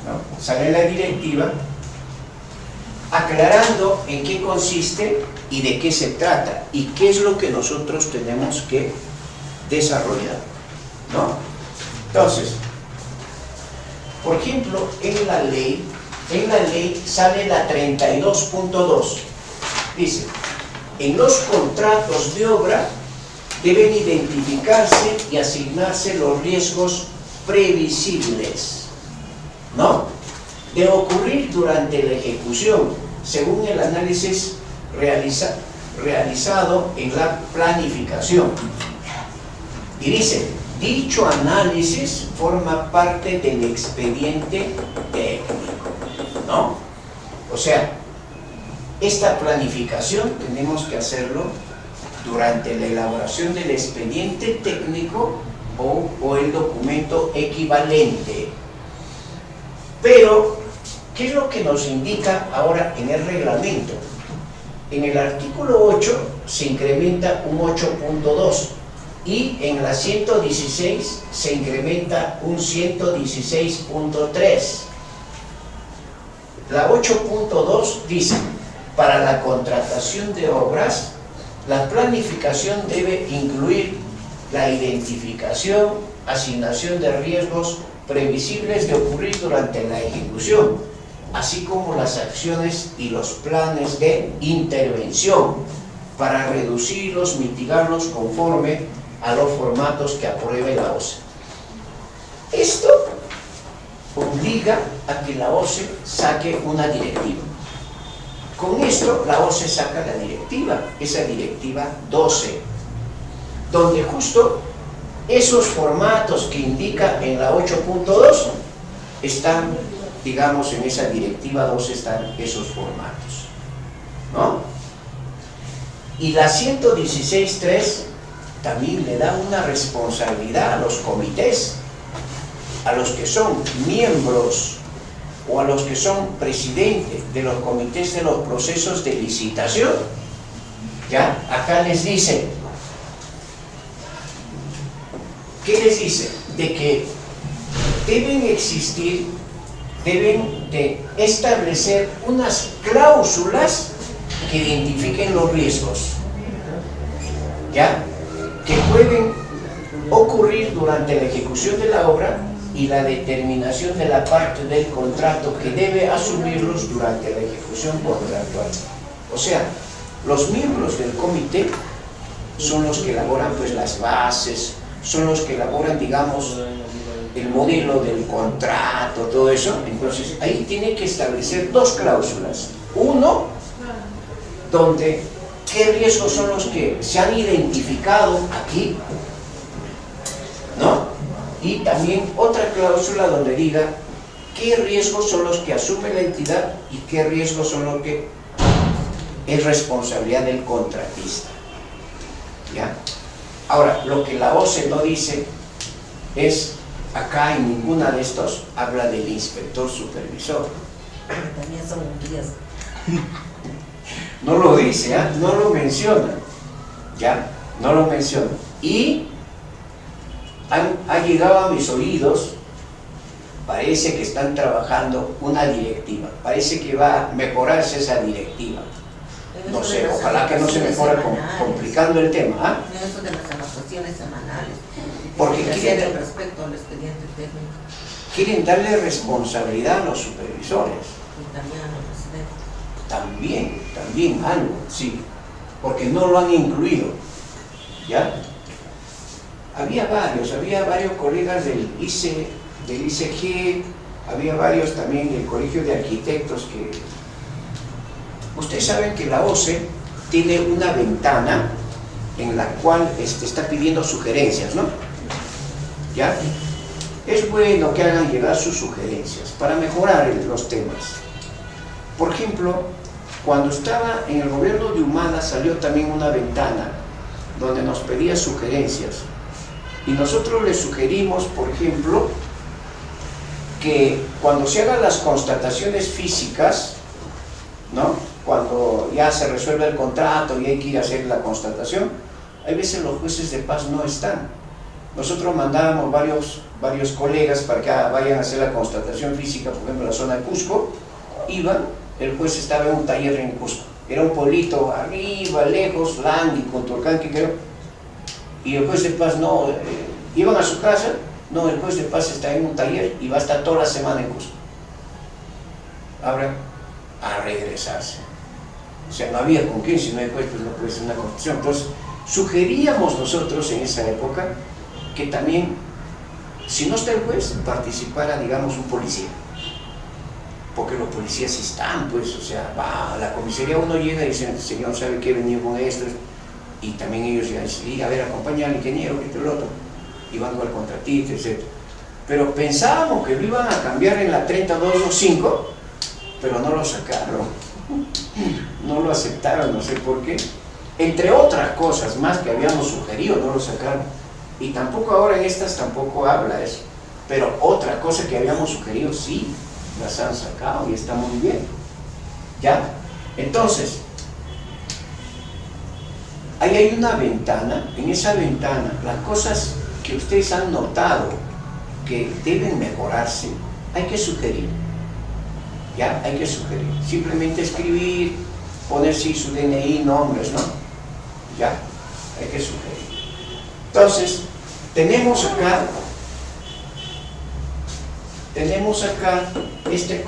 ¿No? Sale la directiva aclarando en qué consiste y de qué se trata y qué es lo que nosotros tenemos que desarrollar, ¿no? Entonces, por ejemplo, en la ley sale la 32.2. Dice, en los contratos de obra deben identificarse y asignarse los riesgos previsibles, ¿no?, de ocurrir durante la ejecución, según el análisis realizado en la planificación. Y dice, dicho análisis forma parte del expediente técnico, ¿no? O sea, esta planificación tenemos que hacerlo durante la elaboración del expediente técnico o el documento equivalente. Pero, ¿qué es lo que nos indica ahora en el reglamento? En el artículo 8 se incrementa un 8.2 y en la 116 se incrementa un 116.3. La 8.2 dice, para la contratación de obras, la planificación debe incluir la identificación, asignación de riesgos previsibles de ocurrir durante la ejecución, así como las acciones y los planes de intervención para reducirlos, mitigarlos conforme a los formatos que apruebe la OCE. Esto obliga a que la OCE saque una directiva. Con esto la OCE saca la directiva, esa directiva 12, donde justo esos formatos que indica en la 8.2 están, digamos, en esa directiva 12 están esos formatos, ¿no? Y la 116.3 también le da una responsabilidad a los comités, a los que son miembros o a los que son presidentes de los comités de los procesos de licitación. ¿Ya? Acá les dice, ¿qué les dice? De que deben de establecer unas cláusulas que identifiquen los riesgos, ¿ya?, que pueden ocurrir durante la ejecución de la obra y la determinación de la parte del contrato que debe asumirlos durante la ejecución contractual. O sea, los miembros del comité son los que elaboran pues las bases, son los que elaboran, digamos, el modelo del contrato, todo eso. Entonces ahí tiene que establecer dos cláusulas. Uno, donde qué riesgos son los que se han identificado aquí, ¿no? Y también otra cláusula donde diga qué riesgos son los que asume la entidad y qué riesgos son los que es responsabilidad del contratista, ¿ya? Ahora, lo que la OCE no dice es, acá en ninguna de estos habla del inspector supervisor. También son guías. No lo dice, ¿eh? No lo menciona, ¿ya? No lo menciona. Y ha llegado a mis oídos, parece que están trabajando una directiva, parece que va a mejorarse esa directiva. No sé, ojalá que no se mejore complicando el tema, ¿ah? Eso de las anotaciones semanales. Porque quieren respecto al expediente técnico. Quieren darle responsabilidad a los supervisores. Y también a los residentes. También algo, sí, porque no lo han incluido, ¿ya? Había varios colegas del ICE del ICG, había varios también del Colegio de Arquitectos que... Ustedes saben que la OCE tiene una ventana en la cual está pidiendo sugerencias, ¿no? ¿Ya? Es bueno que hagan llegar sus sugerencias para mejorar los temas. Por ejemplo, cuando estaba en el gobierno de Humala salió también una ventana donde nos pedía sugerencias y nosotros le sugerimos, por ejemplo, que cuando se hagan las constataciones físicas, ¿no? Cuando ya se resuelve el contrato y hay que ir a hacer la constatación, hay veces los jueces de paz no están. Nosotros mandábamos varios colegas para que vayan a hacer la constatación física, por ejemplo en la zona de Cusco, iban, el juez estaba en un taller en Cusco, era un pueblito arriba, lejos, Langui, Contolcanqui, creo, y el juez de paz no, iban a su casa, no, el juez de paz está en un taller y va a estar toda la semana en Cusco. Ahora, a regresarse. O sea, no había con quién, si no hay juez, pues no puede ser una constitución. Entonces, sugeríamos nosotros en esa época que también, si no está el juez, participara, digamos, un policía. Porque los policías sí están, pues, o sea, va a la comisaría, uno llega y dice, señor, ¿sabe qué? Venía con esto. Y también ellos ya dicen, a ver, acompaña al ingeniero, que el otro, y van con el contratista, etc. Pero pensábamos que lo iban a cambiar en la 3225, pero no lo sacaron, no lo aceptaron, no sé por qué. Entre otras cosas más que habíamos sugerido, no lo sacaron. Y tampoco ahora en estas tampoco habla eso. Pero otra cosa que habíamos sugerido, sí, las han sacado y está muy bien. ¿Ya? Entonces, ahí hay una ventana, en esa ventana, las cosas que ustedes han notado que deben mejorarse, hay que sugerir. ¿Ya? Hay que sugerir. Simplemente escribir, poner sí su DNI, nombres, ¿no? ¿Ya? Hay que sugerir. Entonces, tenemos acá este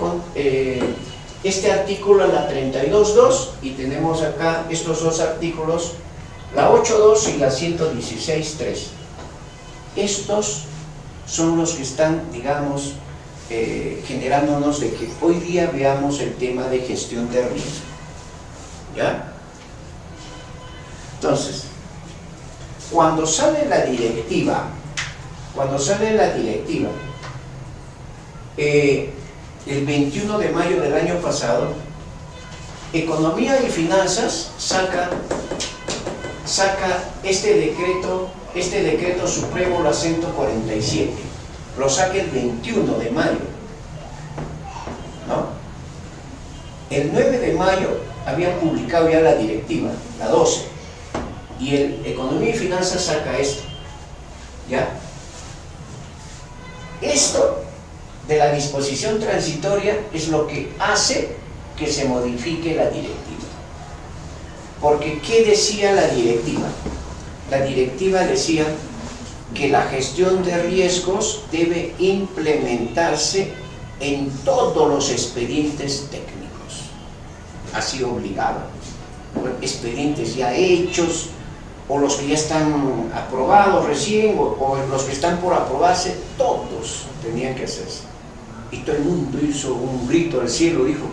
artículo, la 32.2, y tenemos acá estos dos artículos, la 8.2 y la 116.3. Estos son los que están, digamos, generándonos de que hoy día veamos el tema de gestión de riesgo. ¿Ya? Entonces, cuando sale la directiva, el 21 de mayo del año pasado, Economía y Finanzas saca este decreto supremo, la 147, lo saca el 21 de mayo, ¿no? El 9 de mayo habían publicado ya la directiva, la 12, y el Economía y Finanzas saca esto, ¿ya? Esto de la disposición transitoria es lo que hace que se modifique la directiva. Porque, ¿qué decía la directiva? La directiva decía que la gestión de riesgos debe implementarse en todos los expedientes técnicos. Así obligaba. Expedientes ya hechos, o los que ya están aprobados recién, o los que están por aprobarse, todos tenían que hacerse. Y todo el mundo hizo un grito al cielo, dijo,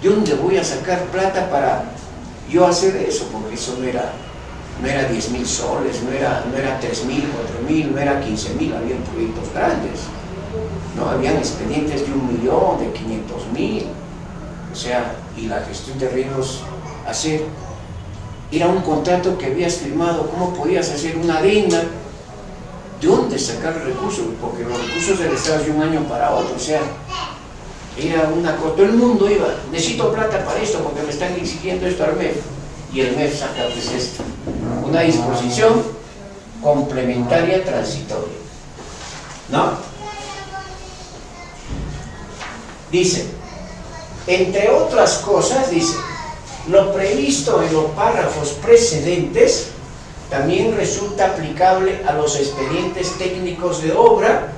¿de dónde voy a sacar plata para yo hacer eso? Porque eso no era 10.000 soles, no era 3.000, 4.000, no era 15.000, habían proyectos grandes, ¿no? Habían expedientes de 1.000.000, de 500.000, o sea, y la gestión de riesgos, hacer, era un contrato que habías firmado, ¿cómo podías hacer una adenda? ¿De dónde sacar recursos? Porque los recursos del Estado de un año para otro, o sea, era una cosa, todo el mundo iba, necesito plata para esto porque me están exigiendo esto al MEF, y el MEF saca pues esto, una disposición complementaria transitoria, ¿no? Dice, entre otras cosas, dice, lo previsto en los párrafos precedentes también resulta aplicable a los expedientes técnicos de obra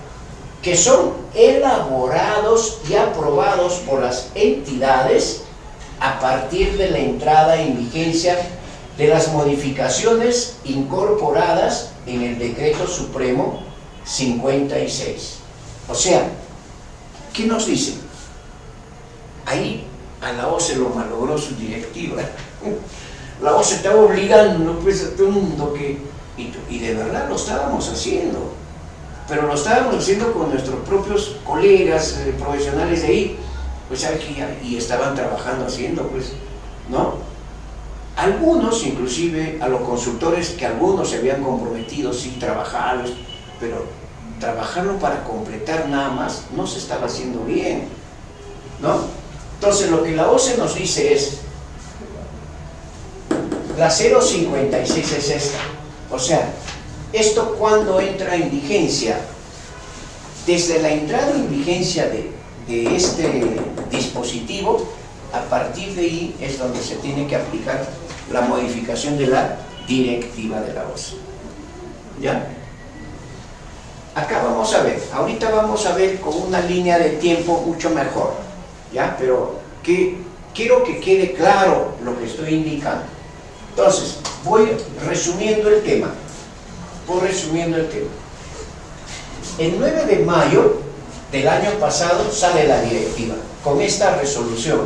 que son elaborados y aprobados por las entidades a partir de la entrada en vigencia de las modificaciones incorporadas en el Decreto Supremo 56. O sea, ¿qué nos dice? Ahí a la OCE lo malogró su directiva. La OCE estaba obligando pues, a todo el mundo que... Y de verdad lo estábamos haciendo. Pero lo estábamos haciendo con nuestros propios colegas profesionales de ahí. Pues aquí y estaban trabajando haciendo, pues, ¿no? Algunos, inclusive a los consultores, que algunos se habían comprometido, sí, trabajarlos, pero trabajarlo para completar nada más no se estaba haciendo bien, ¿no? Entonces lo que la OCE nos dice es, la 056 es esta, o sea, esto cuando entra en vigencia, desde la entrada en vigencia de este dispositivo, a partir de ahí es donde se tiene que aplicar la modificación de la directiva de la OCE. ¿Ya? Acá vamos a ver, ahorita vamos a ver con una línea de tiempo mucho mejor, ¿ya? Pero quiero que quede claro lo que estoy indicando. Entonces, voy resumiendo el tema. El 9 de mayo del año pasado sale la directiva con esta resolución.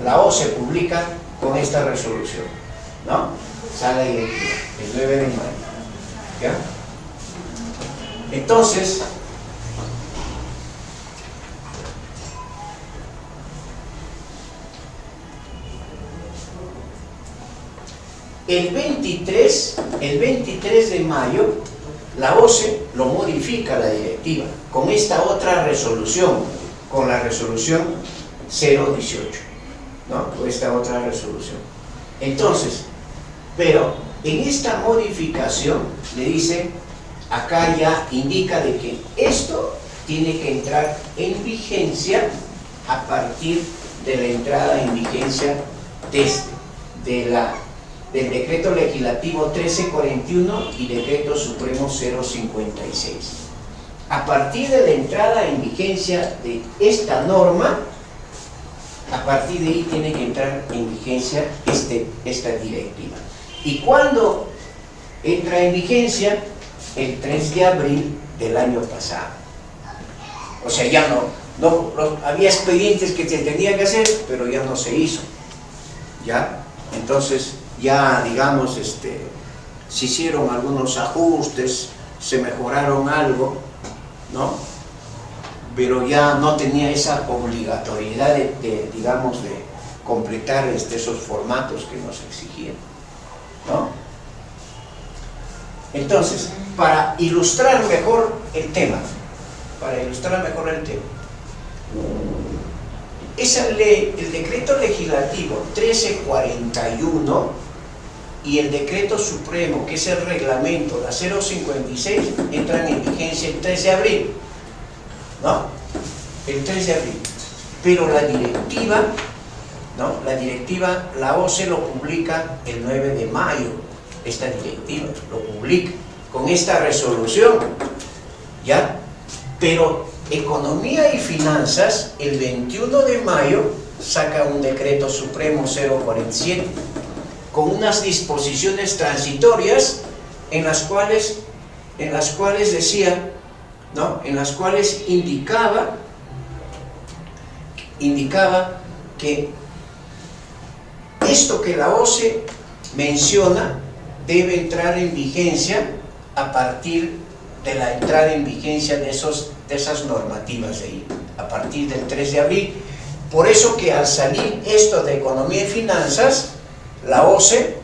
La OCE publica con esta resolución, ¿no? Sale la directiva el 9 de mayo, ¿ya? Entonces, el 23 de mayo, la OCE lo modifica la directiva con esta otra resolución, con la resolución 018, ¿no? Con esta otra resolución. Entonces, pero en esta modificación le dice, acá ya indica de que esto tiene que entrar en vigencia a partir de la entrada en vigencia del decreto legislativo 1341 y decreto supremo 056. A partir de la entrada en vigencia de esta norma, a partir de ahí tiene que entrar en vigencia esta directiva. ¿Y cuándo entra en vigencia? El 3 de abril del año pasado. O sea, ya no había expedientes que se tenía que hacer, pero ya no se hizo. ¿Ya? Entonces, ya digamos, se hicieron algunos ajustes, se mejoraron algo, ¿no? Pero ya no tenía esa obligatoriedad digamos, de completar esos formatos que nos exigían, ¿no? Entonces, para ilustrar mejor el tema, esa ley, el decreto legislativo 1341 y el decreto supremo, que es el reglamento, la 056, entran en vigencia el 3 de abril, ¿no? El 3 de abril. Pero la directiva, ¿no? La OCE lo publica el 9 de mayo, esta directiva, lo publica con esta resolución, ¿ya? Pero Economía y Finanzas, el 21 de mayo, saca un decreto supremo 047, con unas disposiciones transitorias en las cuales decía, ¿no? En las cuales indicaba que esto que la OCE menciona debe entrar en vigencia a partir de la entrada en vigencia de esas normativas de ahí, a partir del 3 de abril. Por eso que al salir esto de Economía y Finanzas, la OCE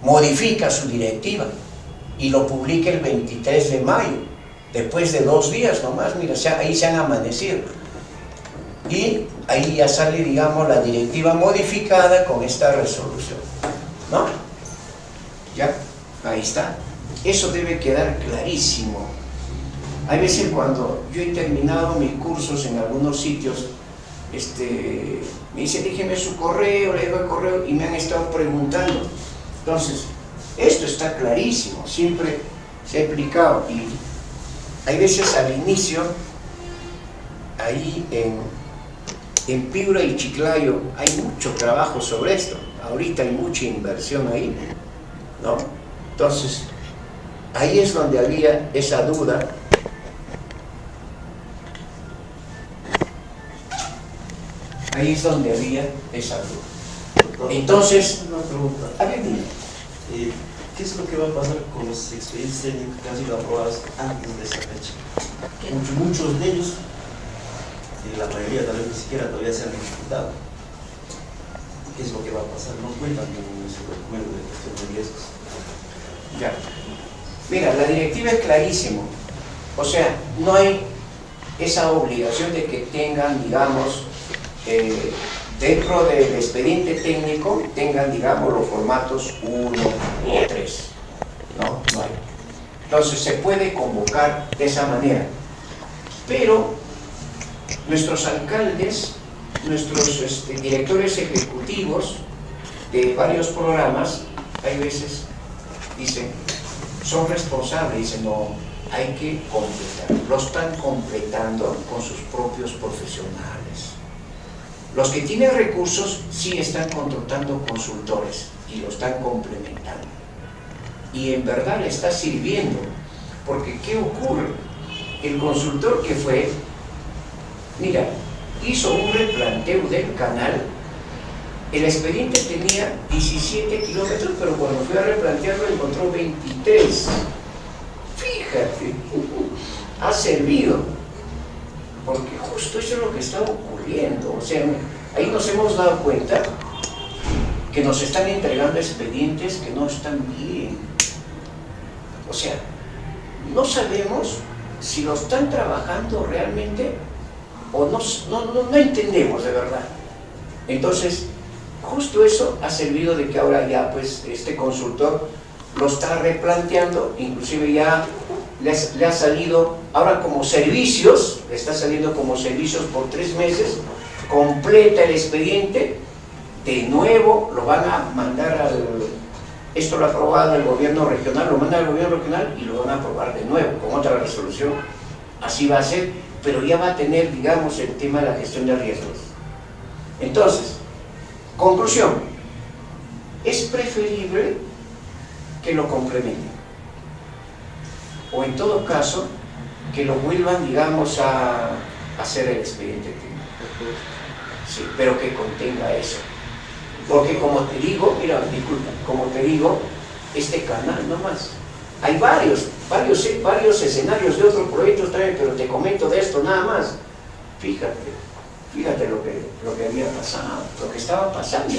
modifica su directiva y lo publica el 23 de mayo, después de 2 días nomás, mira, ahí se han amanecido. Y ahí ya sale, digamos, la directiva modificada con esta resolución, ¿no? Ya, ahí está. Eso debe quedar clarísimo. Hay veces cuando yo he terminado mis cursos en algunos sitios, me dice, déjeme su correo, le doy el correo y me han estado preguntando. Entonces, esto está clarísimo, siempre se ha explicado. Y hay veces al inicio, ahí en Piura y Chiclayo hay mucho trabajo sobre esto. Ahorita hay mucha inversión ahí, ¿no? Entonces, ahí es donde había esa duda Ahí es donde había esa duda. Entonces, una pregunta. a ver, dime. ¿Qué es lo que va a pasar con los expedientes técnicos que han sido aprobados antes de esa fecha? Muchos de ellos, y la mayoría tal vez ni siquiera todavía se han ejecutado. ¿Qué es lo que va a pasar? No cuentan con ese documento de gestión de riesgos. Ya. Mira, la directiva es clarísimo. O sea, no hay esa obligación de que tengan, digamos, dentro del expediente técnico, tengan, digamos, los formatos 1 o 3. No, no hay. Entonces se puede convocar de esa manera. Pero nuestros alcaldes, nuestros directores ejecutivos de varios programas, hay veces dicen, son responsables, dicen, no, hay que completar. Lo están completando con sus propios profesionales. Los que tienen recursos sí están contratando consultores y lo están complementando. Y en verdad le está sirviendo, porque ¿qué ocurre? El consultor que fue, mira, hizo un replanteo del canal. El expediente tenía 17 kilómetros, pero cuando fui a replantearlo encontró 23. Fíjate, ha servido, porque justo eso es lo que está ocurriendo. O sea, ahí nos hemos dado cuenta que nos están entregando expedientes que no están bien. O sea, no sabemos si lo están trabajando realmente o no entendemos de verdad. Entonces, justo eso ha servido de que ahora ya pues este consultor lo está replanteando, inclusive ya le ha salido ahora como servicios, le está saliendo como servicios por 3 meses, completa el expediente, de nuevo lo van a mandar esto lo ha aprobado el gobierno regional, lo manda al gobierno regional y lo van a aprobar de nuevo con otra resolución. Así va a ser, pero ya va a tener, digamos, el tema de la gestión de riesgos. Entonces, conclusión, es preferible que lo complementen, o en todo caso, que lo vuelvan, digamos, a hacer el expediente técnico. Sí, pero que contenga eso. Porque como te digo, mira, disculpa, como te digo, este canal nomás, hay varios escenarios de otros proyectos también, pero te comento de esto nada más. Fíjate lo que había pasado, lo que estaba pasando.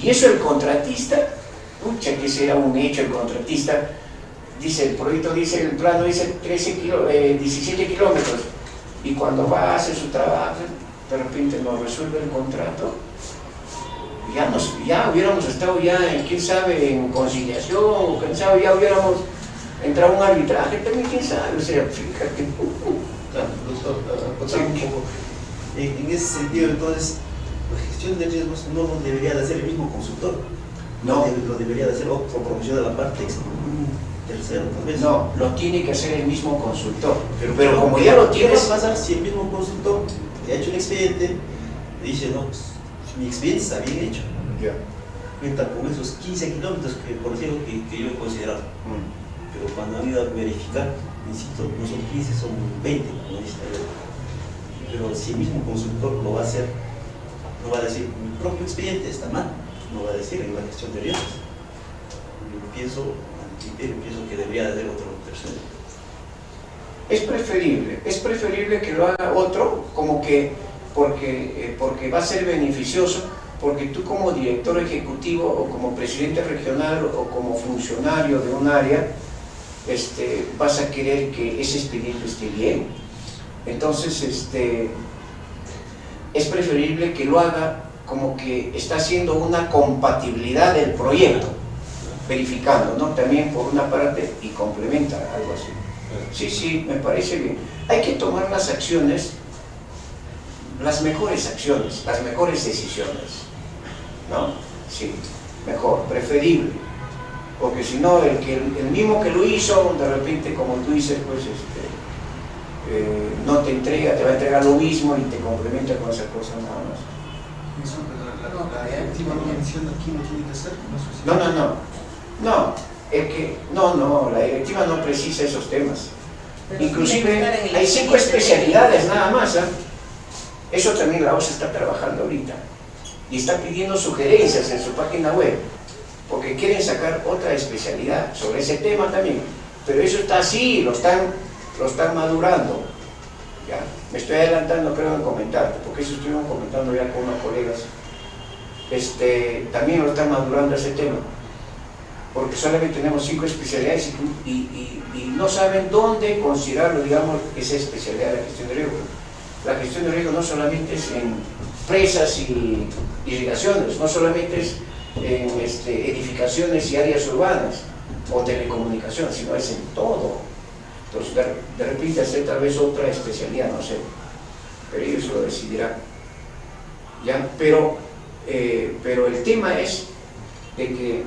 Y eso el contratista, pucha, que será un hecho el contratista, dice el proyecto, dice el plano, dice 17 kilómetros, y cuando va a hacer su trabajo, de repente nos resuelve el contrato. Ya hubiéramos estado ya, quién sabe, en conciliación, o quién sabe, ya hubiéramos entrado a un arbitraje, también quién sabe, o sea, fíjate. Doctor, un poco. En ese sentido, entonces, la gestión de riesgos no lo debería de hacer el mismo consultor, No. Lo debería de hacer otro profesional de la parte tercero, tal vez. No, lo tiene que hacer el mismo consultor, pero como ya lo ¿Qué tienes, va a pasar si el mismo consultor que ha hecho el expediente dice, no, pues, mi expediente está bien hecho? Ya. Cuenta con esos 15 kilómetros que, por ejemplo, que yo he considerado. Pero cuando han ido a verificar, insisto, no son 15, son 20, como dice ayer. Pero si el mismo consultor lo va a hacer, no va a decir, mi propio expediente está mal, no va a decir en la gestión de riesgos. Yo pienso que debería de haber otro tercero. es preferible que lo haga otro, como que porque va a ser beneficioso, porque tú como director ejecutivo o como presidente regional o como funcionario de un área, vas a querer que ese expediente esté bien. Entonces, es preferible que lo haga como que está haciendo una compatibilidad del proyecto, verificando, ¿no? También por una parte y complementa algo así. Sí, me parece bien. Hay que tomar las acciones, las mejores acciones, las mejores decisiones, ¿no? Sí, mejor, preferible. Porque si no, el mismo que lo hizo, de repente, como tú dices, pues no te entrega, te va a entregar lo mismo y te complementa con esa cosa nada más. Disculpe, la directiva no menciona quién lo tiene que hacer, No, la directiva no precisa esos temas. Pero Inclusive tiene que estar en el hay 5 expediente especialidades nada más, ¿eh? Eso también la OCE está trabajando ahorita y está pidiendo sugerencias en su página web porque quieren sacar otra especialidad sobre ese tema también, pero eso está así, lo están madurando. ¿Ya? Me estoy adelantando, creo, en comentarte, porque eso estuvimos comentando ya con unos colegas. También lo están madurando ese tema, porque solamente tenemos 5 especialidades y no saben dónde considerarlo, digamos, esa especialidad de la gestión de riesgo. La gestión de riesgo no solamente es en presas y irrigaciones, no solamente es en edificaciones y áreas urbanas o telecomunicaciones, sino es en todo. Entonces, de repente hacer tal vez otra especialidad, no sé, pero ellos lo decidirán. ¿Ya? Pero el tema es de que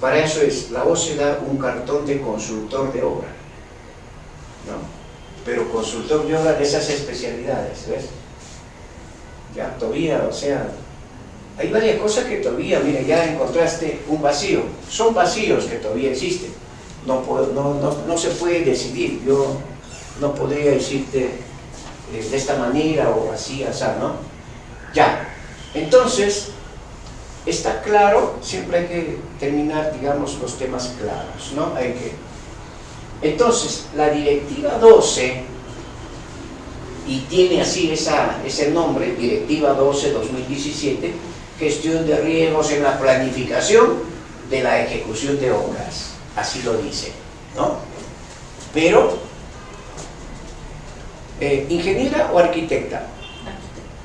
para eso la OCE da un cartón de consultor de obra, ¿no? Pero consultor de obra de esas especialidades, ¿ves? Ya, todavía, o sea, hay varias cosas que todavía, mira, ya encontraste un vacío, son vacíos que todavía existen, no se puede decidir, yo no podría decirte de esta manera o así, ¿no? Ya, entonces, está claro, siempre hay que terminar, digamos, los temas claros, ¿no? Entonces, la Directiva 12, y tiene así ese nombre, Directiva 12-2017, gestión de riesgos en la planificación de la ejecución de obras, así lo dice, ¿no? Pero, ¿ingeniera o arquitecta?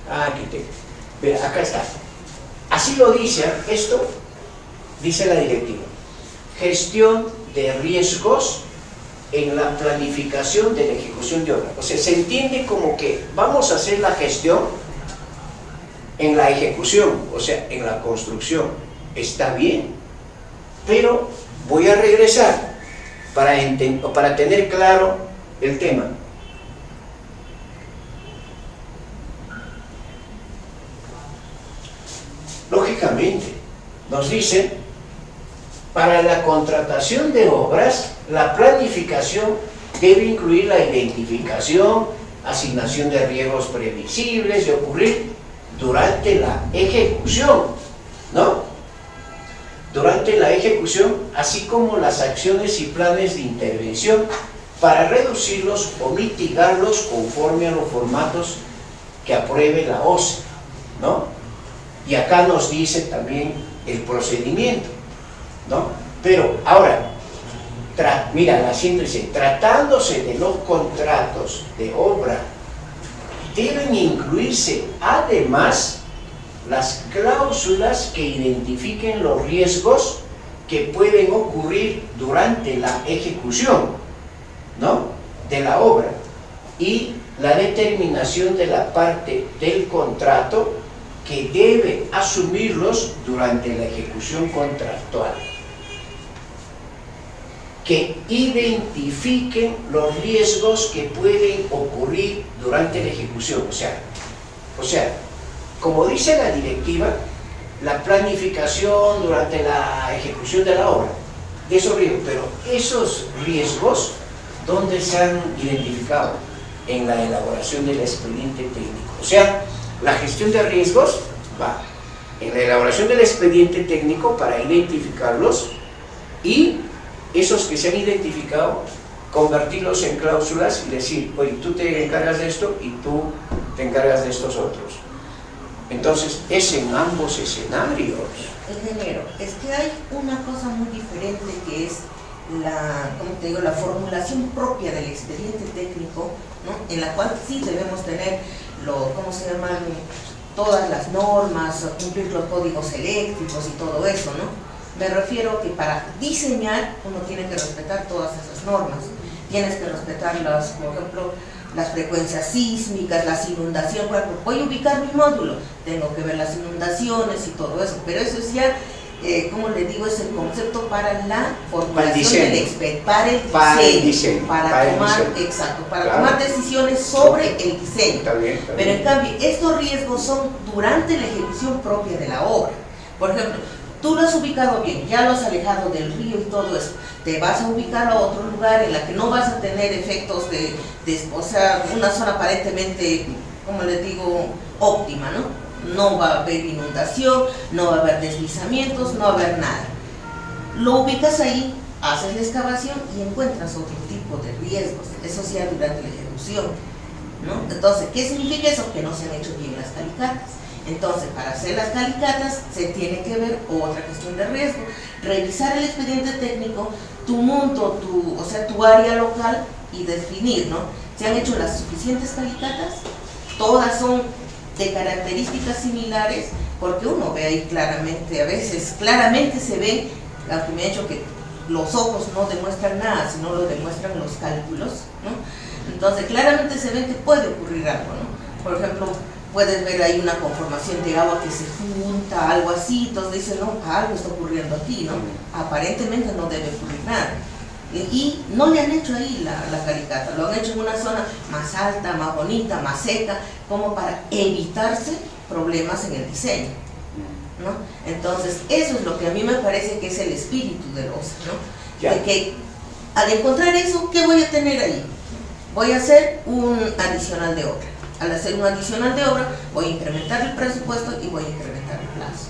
Arquitecta. Mira, acá está. Así lo dice, esto dice la directiva. Gestión de riesgos en la planificación de la ejecución de obra. O sea, se entiende como que vamos a hacer la gestión en la ejecución, o sea, en la construcción. Está bien, pero voy a regresar para tener claro el tema. Lógicamente, nos dicen, para la contratación de obras, la planificación debe incluir la identificación, asignación de riesgos previsibles de ocurrir durante la ejecución, ¿no? Durante la ejecución, así como las acciones y planes de intervención para reducirlos o mitigarlos conforme a los formatos que apruebe la OCE, ¿no? Y acá nos dice también el procedimiento, ¿no? Pero ahora, mira la síntesis, tratándose de los contratos de obra, deben incluirse además las cláusulas que identifiquen los riesgos que pueden ocurrir durante la ejecución, ¿no? De la obra y la determinación de la parte del contrato que debe asumirlos durante la ejecución contractual, que identifiquen los riesgos que pueden ocurrir durante la ejecución. O sea, como dice la directiva, la planificación durante la ejecución de la obra, de esos riesgos, pero esos riesgos, ¿dónde se han identificado? En la elaboración del expediente técnico. O sea, la gestión de riesgos va en la elaboración del expediente técnico para identificarlos y esos que se han identificado, convertirlos en cláusulas y decir, oye, tú te encargas de esto y tú te encargas de estos otros. Entonces, es en ambos escenarios. Ingeniero, es que hay una cosa muy diferente que es la formulación propia del expediente técnico, ¿no? En la cual sí debemos tener todas las normas, cumplir los códigos eléctricos y todo eso, ¿no? Me refiero que para diseñar uno tiene que respetar todas esas normas. Tienes que respetar por ejemplo, las frecuencias sísmicas, las inundaciones. Por ejemplo, voy a ubicar mi módulo, tengo que ver las inundaciones y todo eso, pero eso es ya, como le digo, es el concepto para la formulación del expediente, para el diseño, para tomar decisiones sobre el diseño. Está bien. Pero en cambio, estos riesgos son durante la ejecución propia de la obra. Por ejemplo, tú lo has ubicado bien, ya lo has alejado del río y todo eso, te vas a ubicar a otro lugar en la que no vas a tener efectos o sea, una zona aparentemente como les digo, óptima, ¿no? No va a haber inundación, no va a haber deslizamientos, no va a haber nada. Lo ubicas ahí, haces la excavación y encuentras otro tipo de riesgos, eso sí durante la ejecución, ¿no? Entonces, ¿qué significa eso? Que no se han hecho bien las calicatas. Entonces, para hacer las calicatas se tiene que ver otra cuestión de riesgo, revisar el expediente técnico, tu monto, tu área local y definir, ¿no? ¿Se han hecho las suficientes calicatas? Todas son de características similares, porque uno ve ahí claramente, a veces claramente se ve, aunque me ha dicho que los ojos no demuestran nada, sino lo demuestran los cálculos, ¿no? Entonces claramente se ve que puede ocurrir algo, ¿no? Por ejemplo, puedes ver ahí una conformación de agua que se junta, algo así, entonces dicen, no, algo está ocurriendo aquí, ¿no? Aparentemente no debe ocurrir nada. Y no le han hecho ahí la calicata, lo han hecho en una zona más alta, más bonita, más seca, como para evitarse problemas en el diseño, ¿no? Entonces, eso es lo que a mí me parece que es el espíritu del OSA, ¿no? Ya. De que al encontrar eso, ¿qué voy a tener ahí? Voy a hacer un adicional de obra. Al hacer un adicional de obra, voy a incrementar el presupuesto y voy a incrementar el plazo.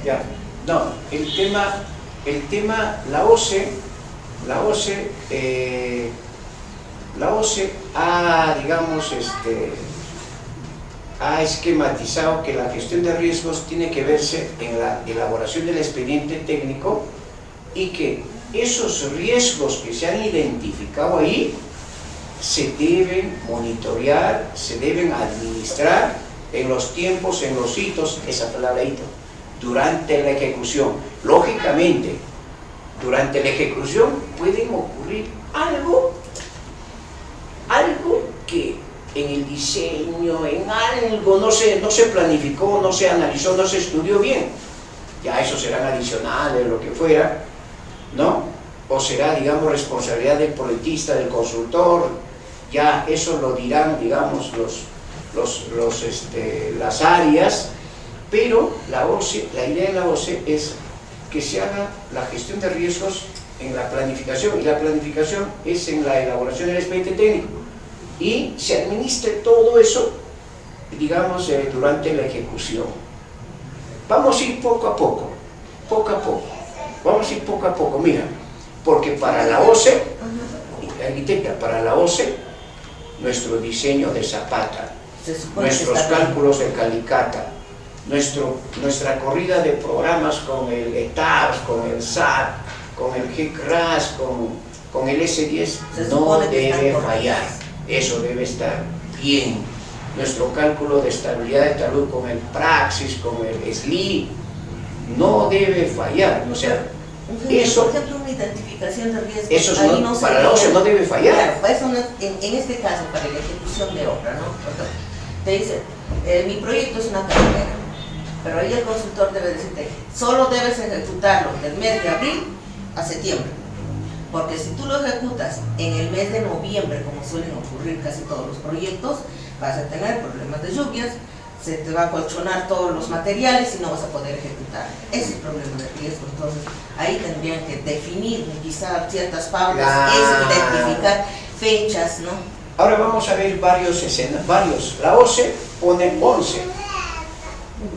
Ya, no, el tema, la OCE ha, digamos, ha esquematizado que la gestión de riesgos tiene que verse en la elaboración del expediente técnico y que esos riesgos que se han identificado ahí se deben monitorear, se deben administrar en los tiempos, en los hitos, esa palabra hito, durante la ejecución. Lógicamente, durante la ejecución pueden ocurrir algo que en el diseño, en algo no se planificó, no se analizó, no se estudió bien. Ya eso serán adicionales, lo que fuera, ¿no? O será, digamos, responsabilidad del proyectista, del consultor, ya eso lo dirán, digamos, las áreas, pero la idea de la OCE es que se haga la gestión de riesgos en la planificación, y la planificación es en la elaboración del expediente técnico, y se administre todo eso, digamos, durante la ejecución. Vamos a ir poco a poco, vamos a ir poco a poco, mira, porque para la OCE, arquitecta, para la OCE, nuestro diseño de Zapata, nuestros cálculos de Calicata, nuestra corrida de programas con el ETABS, con el SAT, con el GCRAS, con el S10, no debe fallar, eso debe estar bien. Nuestro cálculo de estabilidad de talud con el Praxis, con el SLI, no debe fallar, o sea, eso, por ejemplo, una identificación de riesgos, eso ahí no para la OCE no debe fallar. Claro, pues eso no, en este caso, para la ejecución de obra, ¿no? Te dice, mi proyecto es una carretera, pero ahí el consultor debe decirte, solo debes ejecutarlo del mes de abril a septiembre, porque si tú lo ejecutas en el mes de noviembre, como suelen ocurrir casi todos los proyectos, vas a tener problemas de lluvias, se te va a colchonar todos los materiales y no vas a poder ejecutar. Ese es el problema de riesgo. Entonces, ahí tendrían que definir quizás ciertas pautas, identificar fechas, ¿no? Ahora vamos a ver varios escenarios, la OCE pone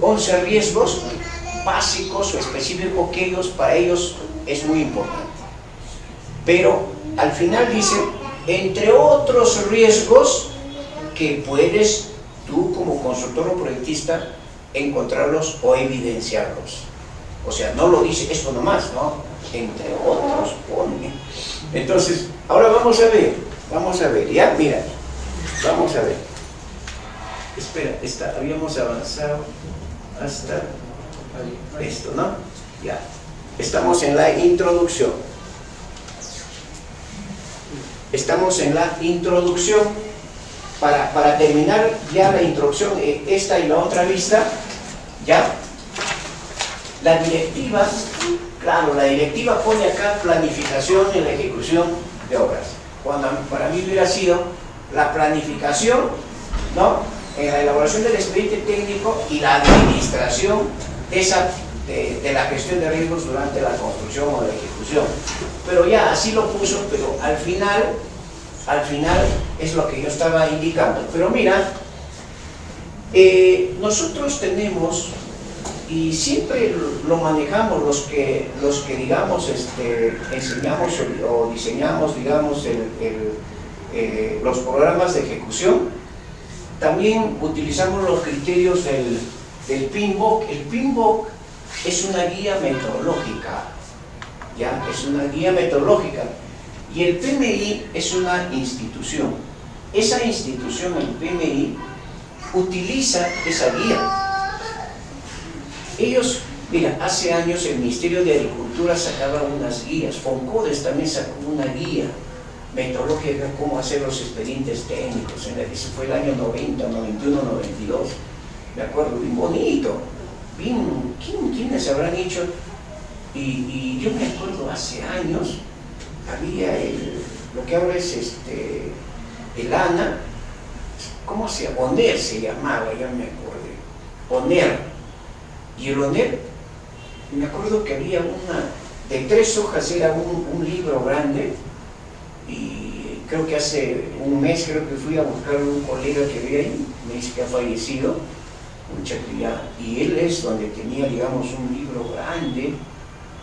11 riesgos básicos o específicos que para ellos es muy importante. Pero al final dice, entre otros riesgos que puedes tú como consultor o proyectista encontrarlos o evidenciarlos. O sea, no lo dice esto nomás, ¿no? Entre otros pone. Entonces, ahora vamos a ver, ya, mira, vamos a ver. Espera, habíamos avanzado hasta esto, ¿no? Ya, estamos en la introducción. Para terminar ya la introducción, esta y la otra vista, ya, la directiva, claro, la directiva pone acá planificación y la ejecución de obras. Cuando para mí hubiera sido la planificación, ¿no?, en la elaboración del expediente técnico y la administración de la gestión de riesgos durante la construcción o la ejecución. Pero ya, así lo puso, pero al final al final es lo que yo estaba indicando. Pero mira, nosotros tenemos, y siempre lo manejamos los que digamos, enseñamos o diseñamos, digamos, los programas de ejecución, también utilizamos los criterios del PMBOK. El PMBOK es una guía metodológica, ¿ya? Es una guía metodológica. Y el PMI es una institución. Esa institución, el PMI, utiliza esa guía. Ellos, mira, hace años el Ministerio de Agricultura sacaba unas guías, FONCODES también sacó una guía metodológica de cómo hacer los expedientes técnicos, ese fue el año 90, 91, 92, me acuerdo, bien bonito, bien, ¿quiénes habrán hecho? Y yo me acuerdo hace años, había lo que ahora es el ANA, ¿cómo se llama? ONER se llamaba, ya me acordé, ONER. Y el ONER, me acuerdo que había de 3 hojas, era un libro grande, y creo que hace un mes creo que fui a buscar a un colega que había ahí, me dice que ha fallecido, un chico ya, y él es donde tenía, digamos, un libro grande,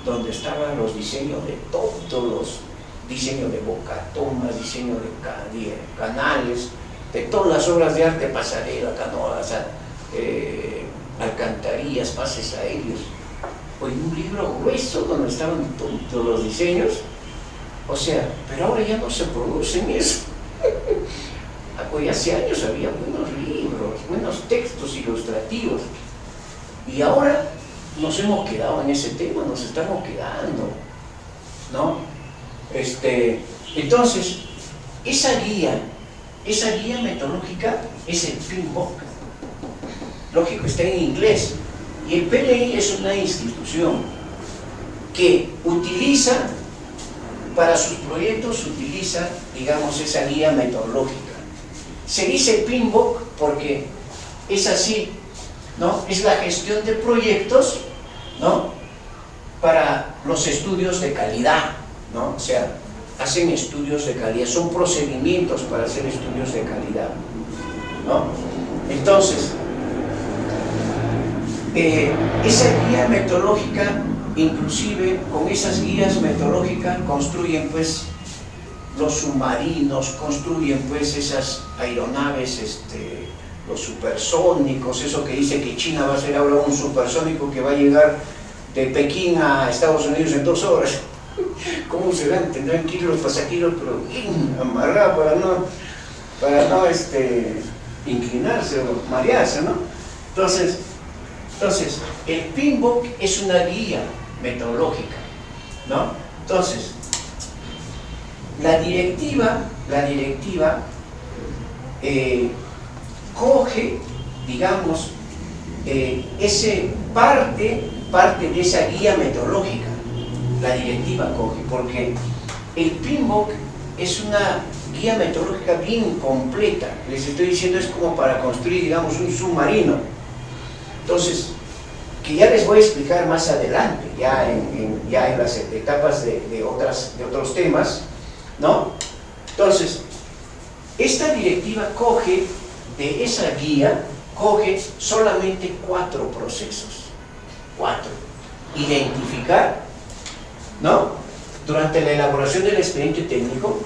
donde estaban los diseños de todos los diseños de bocatomas, diseño de canales, de todas las obras de arte, pasarela, canoas, alcantarillas, pases aéreos. Pues un libro grueso donde estaban todos los diseños. O sea, pero ahora ya no se producen eso. Pues hace años había buenos libros, buenos textos ilustrativos. Y ahora nos hemos quedado en ese tema, nos estamos quedando, ¿no? Entonces, esa guía metodológica es el PMBOK. Lógico, está en inglés. Y el PMI es una institución que utiliza, para sus proyectos, digamos, esa guía metodológica. Se dice PMBOK porque es así, ¿no? Es la gestión de proyectos, ¿no? Para los estudios de calidad, ¿no? O sea, hacen estudios de calidad, son procedimientos para hacer estudios de calidad, ¿no? Entonces, esa guía metodológica, inclusive con esas guías metodológicas construyen pues los submarinos, construyen pues esas aeronaves, los supersónicos, eso que dice que China va a hacer ahora un supersónico que va a llegar de Pekín a Estados Unidos en 2 horas. ¿Cómo serán? Tendrán que ir los pasajeros pero bien amarrados para no inclinarse o marearse, ¿no? Entonces, el PMBOK es una guía metodológica, ¿no? Entonces, la directiva coge, digamos, ese parte de esa guía metodológica. La directiva coge, porque el PMBOK es una guía metodológica bien completa. Les estoy diciendo, es como para construir, digamos, un submarino. Entonces, que ya les voy a explicar más adelante, ya en las etapas de otros temas, ¿no? Entonces, esta directiva coge, de esa guía, coge solamente 4 procesos. 4. Identificar, ¿no? Durante la elaboración del expediente técnico,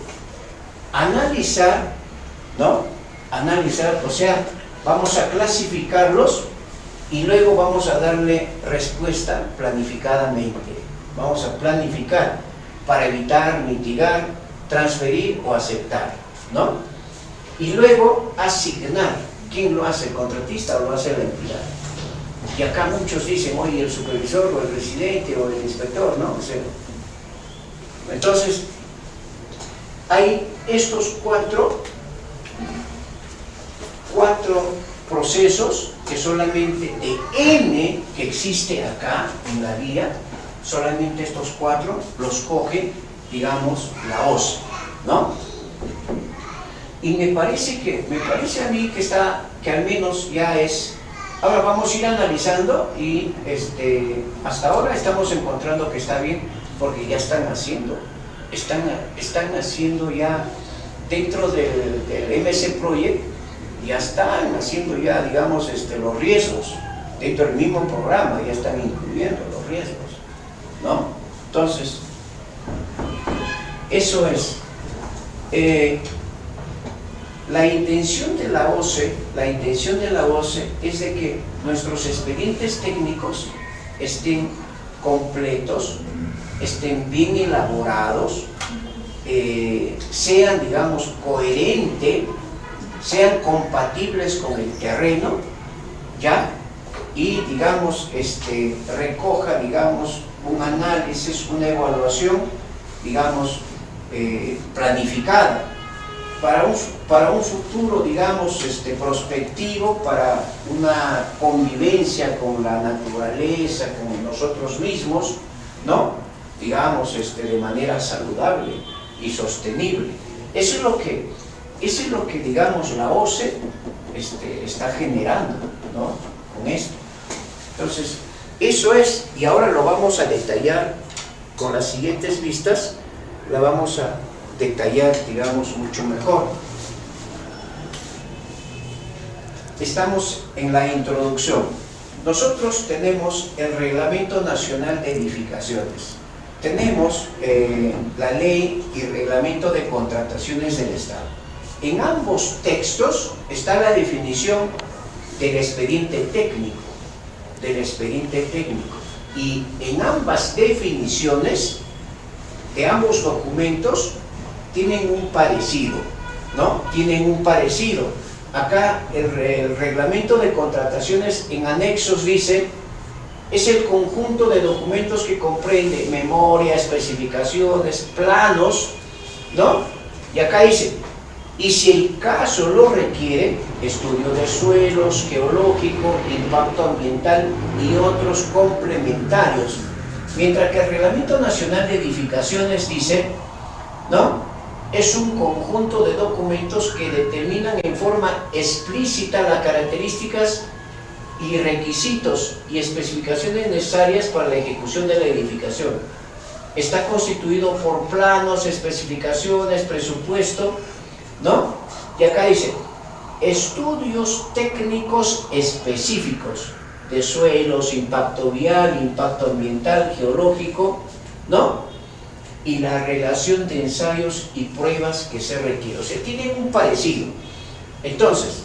analizar, ¿no? Analizar, o sea, vamos a clasificarlos y luego vamos a darle respuesta planificadamente. Vamos a planificar para evitar, mitigar, transferir o aceptar, ¿no? Y luego asignar. ¿Quién lo hace? ¿El contratista o lo hace la entidad? Y acá muchos dicen, oye, el supervisor o el residente o el inspector, ¿no? O sea, entonces, hay estos 4 procesos que solamente de N que existe acá en la guía, solamente estos 4 los coge, digamos, la OSI, ¿no? Y me parece a mí que al menos ya es. Ahora vamos a ir analizando y hasta ahora estamos encontrando que está bien, porque ya están haciendo ya dentro del MC Project ya están haciendo ya, digamos, los riesgos, dentro del mismo programa ya están incluyendo los riesgos, ¿no? Entonces, eso es. La intención de la OCE es de que nuestros expedientes técnicos estén completos, estén bien elaborados, sean, digamos, coherentes, sean compatibles con el terreno, ¿ya? Y, digamos, recoja, digamos, un análisis, una evaluación, digamos, planificada para un futuro, digamos, prospectivo, para una convivencia con la naturaleza, con nosotros mismos, ¿no? Digamos, de manera saludable y sostenible. Eso es lo que digamos, la OCE está generando, ¿no? Con esto. Entonces, eso es, y ahora lo vamos a detallar con las siguientes vistas, la vamos a detallar, digamos, mucho mejor. Estamos en la introducción. Nosotros tenemos el Reglamento Nacional de Edificaciones, tenemos la Ley y Reglamento de Contrataciones del Estado. En ambos textos está la definición del expediente técnico, y en ambas definiciones de ambos documentos tienen un parecido, ¿no? Tienen un parecido. Acá el reglamento de contrataciones en anexos dice, es el conjunto de documentos que comprende memoria, especificaciones, planos, ¿no? Y acá dice, y si el caso lo requiere, estudio de suelos, geológico, impacto ambiental y otros complementarios. Mientras que el Reglamento Nacional de Edificaciones dice, ¿no? Es un conjunto de documentos que determinan en forma explícita las características y requisitos y especificaciones necesarias para la ejecución de la edificación. Está constituido por planos, especificaciones, presupuesto, ¿no? Y acá dice, estudios técnicos específicos de suelos, impacto vial, impacto ambiental, geológico, ¿no? Y la relación de ensayos y pruebas que se requiere. O sea, tienen un parecido. Entonces,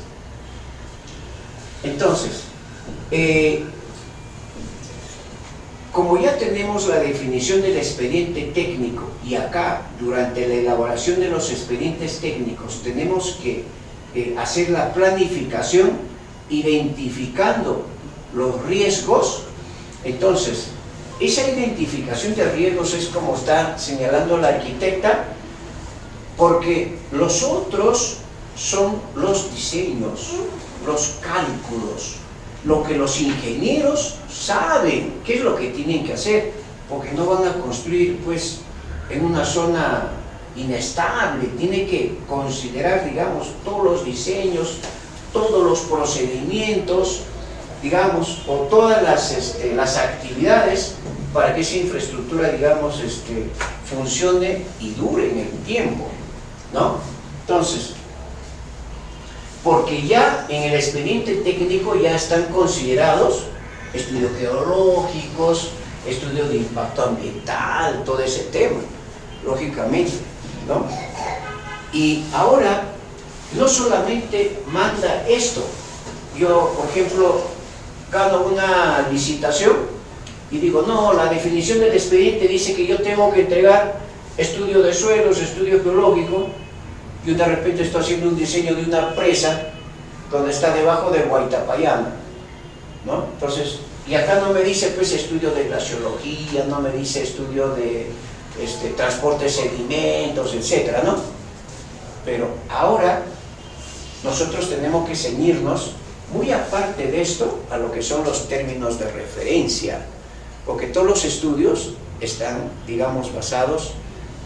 como ya tenemos la definición del expediente técnico y acá, durante la elaboración de los expedientes técnicos, tenemos que hacer la planificación identificando los riesgos. Entonces, esa identificación de riesgos es como está señalando la arquitecta, porque los otros son los diseños, los cálculos, lo que los ingenieros saben qué es lo que tienen que hacer, porque no van a construir pues en una zona inestable. Tiene que considerar, digamos, todos los diseños, todos los procedimientos, digamos, o todas las actividades para que esa infraestructura, digamos, funcione y dure en el tiempo, ¿no? Entonces, porque ya en el expediente técnico ya están considerados estudios geológicos, estudios de impacto ambiental, todo ese tema, lógicamente, ¿no? Y ahora, no solamente manda esto. Yo, por ejemplo, gano una licitación y digo, no, la definición del expediente dice que yo tengo que entregar estudio de suelos, estudio geológico. Yo de repente estoy haciendo un diseño de una presa donde está debajo de Huaytapallana, ¿no? Entonces, y acá no me dice pues estudio de glaciología, no me dice estudio de transporte de sedimentos, etcétera, ¿no? Pero ahora nosotros tenemos que ceñirnos, muy aparte de esto, a lo que son los términos de referencia, porque todos los estudios están, digamos, basados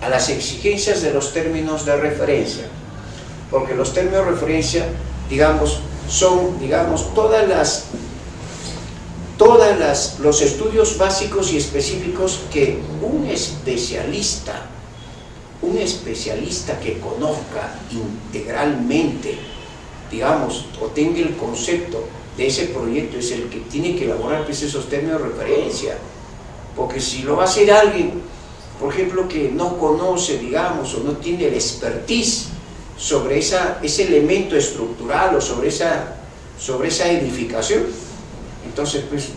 a las exigencias de los términos de referencia, porque los términos de referencia, digamos, son, digamos, los estudios básicos y específicos que un especialista un especialista que conozca integralmente, digamos, o tenga el concepto de ese proyecto, es el que tiene que elaborar pues, esos términos de referencia. Porque si lo va a hacer alguien, por ejemplo, que no conoce, digamos, o no tiene el expertise sobre ese elemento estructural o sobre esa edificación, entonces, pues,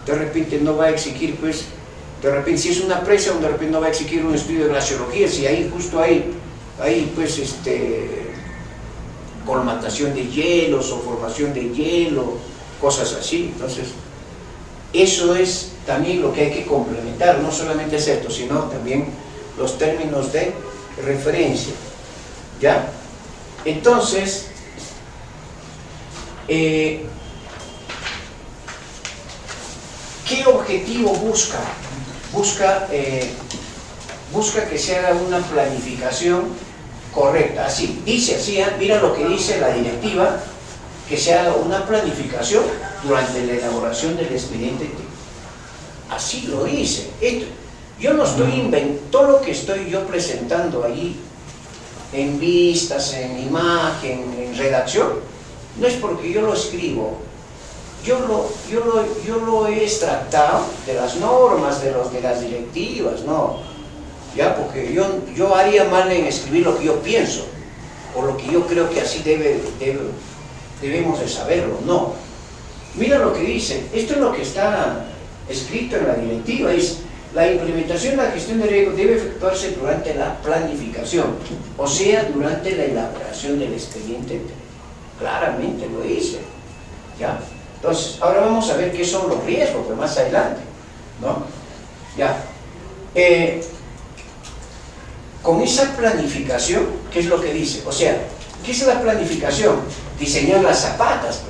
de repente no va a exigir, pues, de repente si es una presa, de repente no va a exigir un estudio de glaciología, si ahí justo hay pues, colmatación de hielos o formación de hielo, cosas así. Entonces, eso es también lo que hay que complementar, no solamente es esto, sino también los términos de referencia, ¿ya? Entonces, ¿qué objetivo busca? Busca que se haga una planificación correcta, así, dice así, mira lo que dice la directiva, que se haga una planificación durante la elaboración del expediente técnico. Así lo dice. Yo no estoy inventando, todo lo que estoy yo presentando ahí, en vistas, en imagen, en redacción, no es porque yo lo escribo. Yo lo he extractado de las normas, de las directivas, no. Ya, porque yo haría mal en escribir lo que yo pienso, o lo que yo creo que así debemos de saberlo, no. Mira lo que dice, esto es lo que está escrito en la directiva, es la implementación de la gestión de riesgo debe efectuarse durante la planificación, o sea, durante la elaboración del expediente. Claramente lo dice, ¿ya? Entonces, ahora vamos a ver qué son los riesgos, pues más adelante, ¿no? Ya. Con esa planificación, ¿qué es lo que dice? O sea, ¿qué es la planificación? Diseñar las zapatas,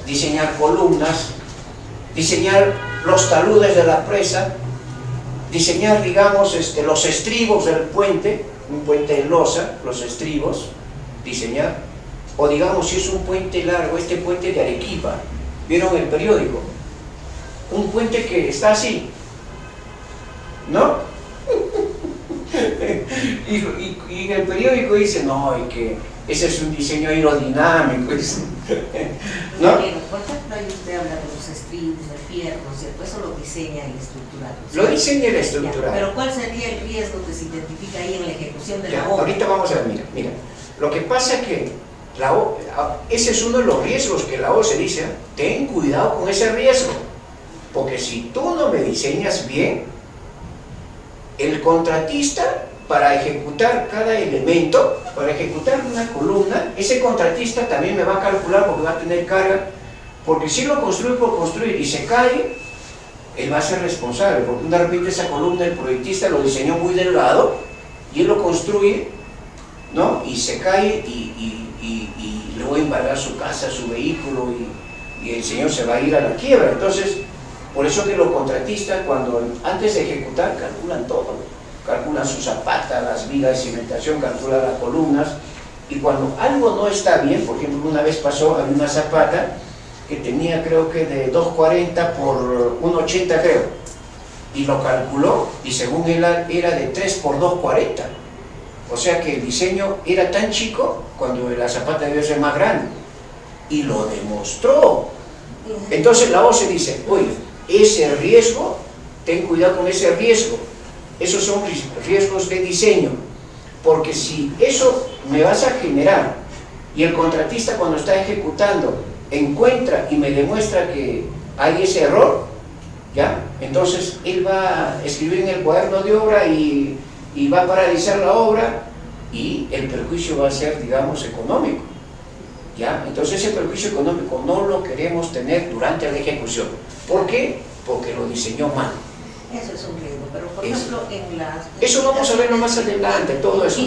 diseñar columnas, diseñar los taludes de la presa, diseñar, digamos, los estribos del puente, un puente de losa, los estribos, diseñar, o digamos, si es un puente largo, este puente de Arequipa, ¿vieron el periódico? Un puente que está así, ¿no? y en el periódico dice, no, y que ese es un diseño aerodinámico, ¿no? Por ejemplo, ahí usted habla de los estribos, del fierro, ¿no es cierto? Eso lo diseña el estructural, ¿no? Lo diseña el estructural. Pero ¿cuál sería el riesgo que se identifica ahí en la ejecución de la obra? Ahorita vamos a ver, mira, lo que pasa es que ese es uno de los riesgos que la OCE dice, ten cuidado con ese riesgo, porque si tú no me diseñas bien, el contratista, para ejecutar cada elemento, para ejecutar una columna, ese contratista también me va a calcular porque va a tener carga, porque si lo construye por construir y se cae, él va a ser responsable, porque de repente esa columna el proyectista lo diseñó muy delgado y él lo construye, ¿no? Y se cae y le voy a embargar su casa, su vehículo y el señor se va a ir a la quiebra. Entonces, por eso que los contratistas, antes de ejecutar, calculan todo, calculan su zapata, las vigas de cimentación, calculan las columnas, y cuando algo no está bien, por ejemplo, una vez pasó, había una zapata que tenía, creo que de 2,40 por 1,80 creo, y lo calculó, y según él era de 3 por 2,40, o sea que el diseño era tan chico cuando la zapata debe ser más grande, y lo demostró. Entonces la OCE dice, oye, ese riesgo, ten cuidado con ese riesgo, esos son riesgos de diseño, porque si eso me vas a generar y el contratista cuando está ejecutando encuentra y me demuestra que hay ese error, ¿ya? Entonces él va a escribir en el cuaderno de obra y va a paralizar la obra y el perjuicio va a ser, digamos, económico, ¿ya? Entonces ese perjuicio económico no lo queremos tener durante la ejecución. ¿Por qué? Porque lo diseñó mal. Eso es un riesgo, pero por ejemplo en las... Eso vamos a verlo más adelante, todo eso.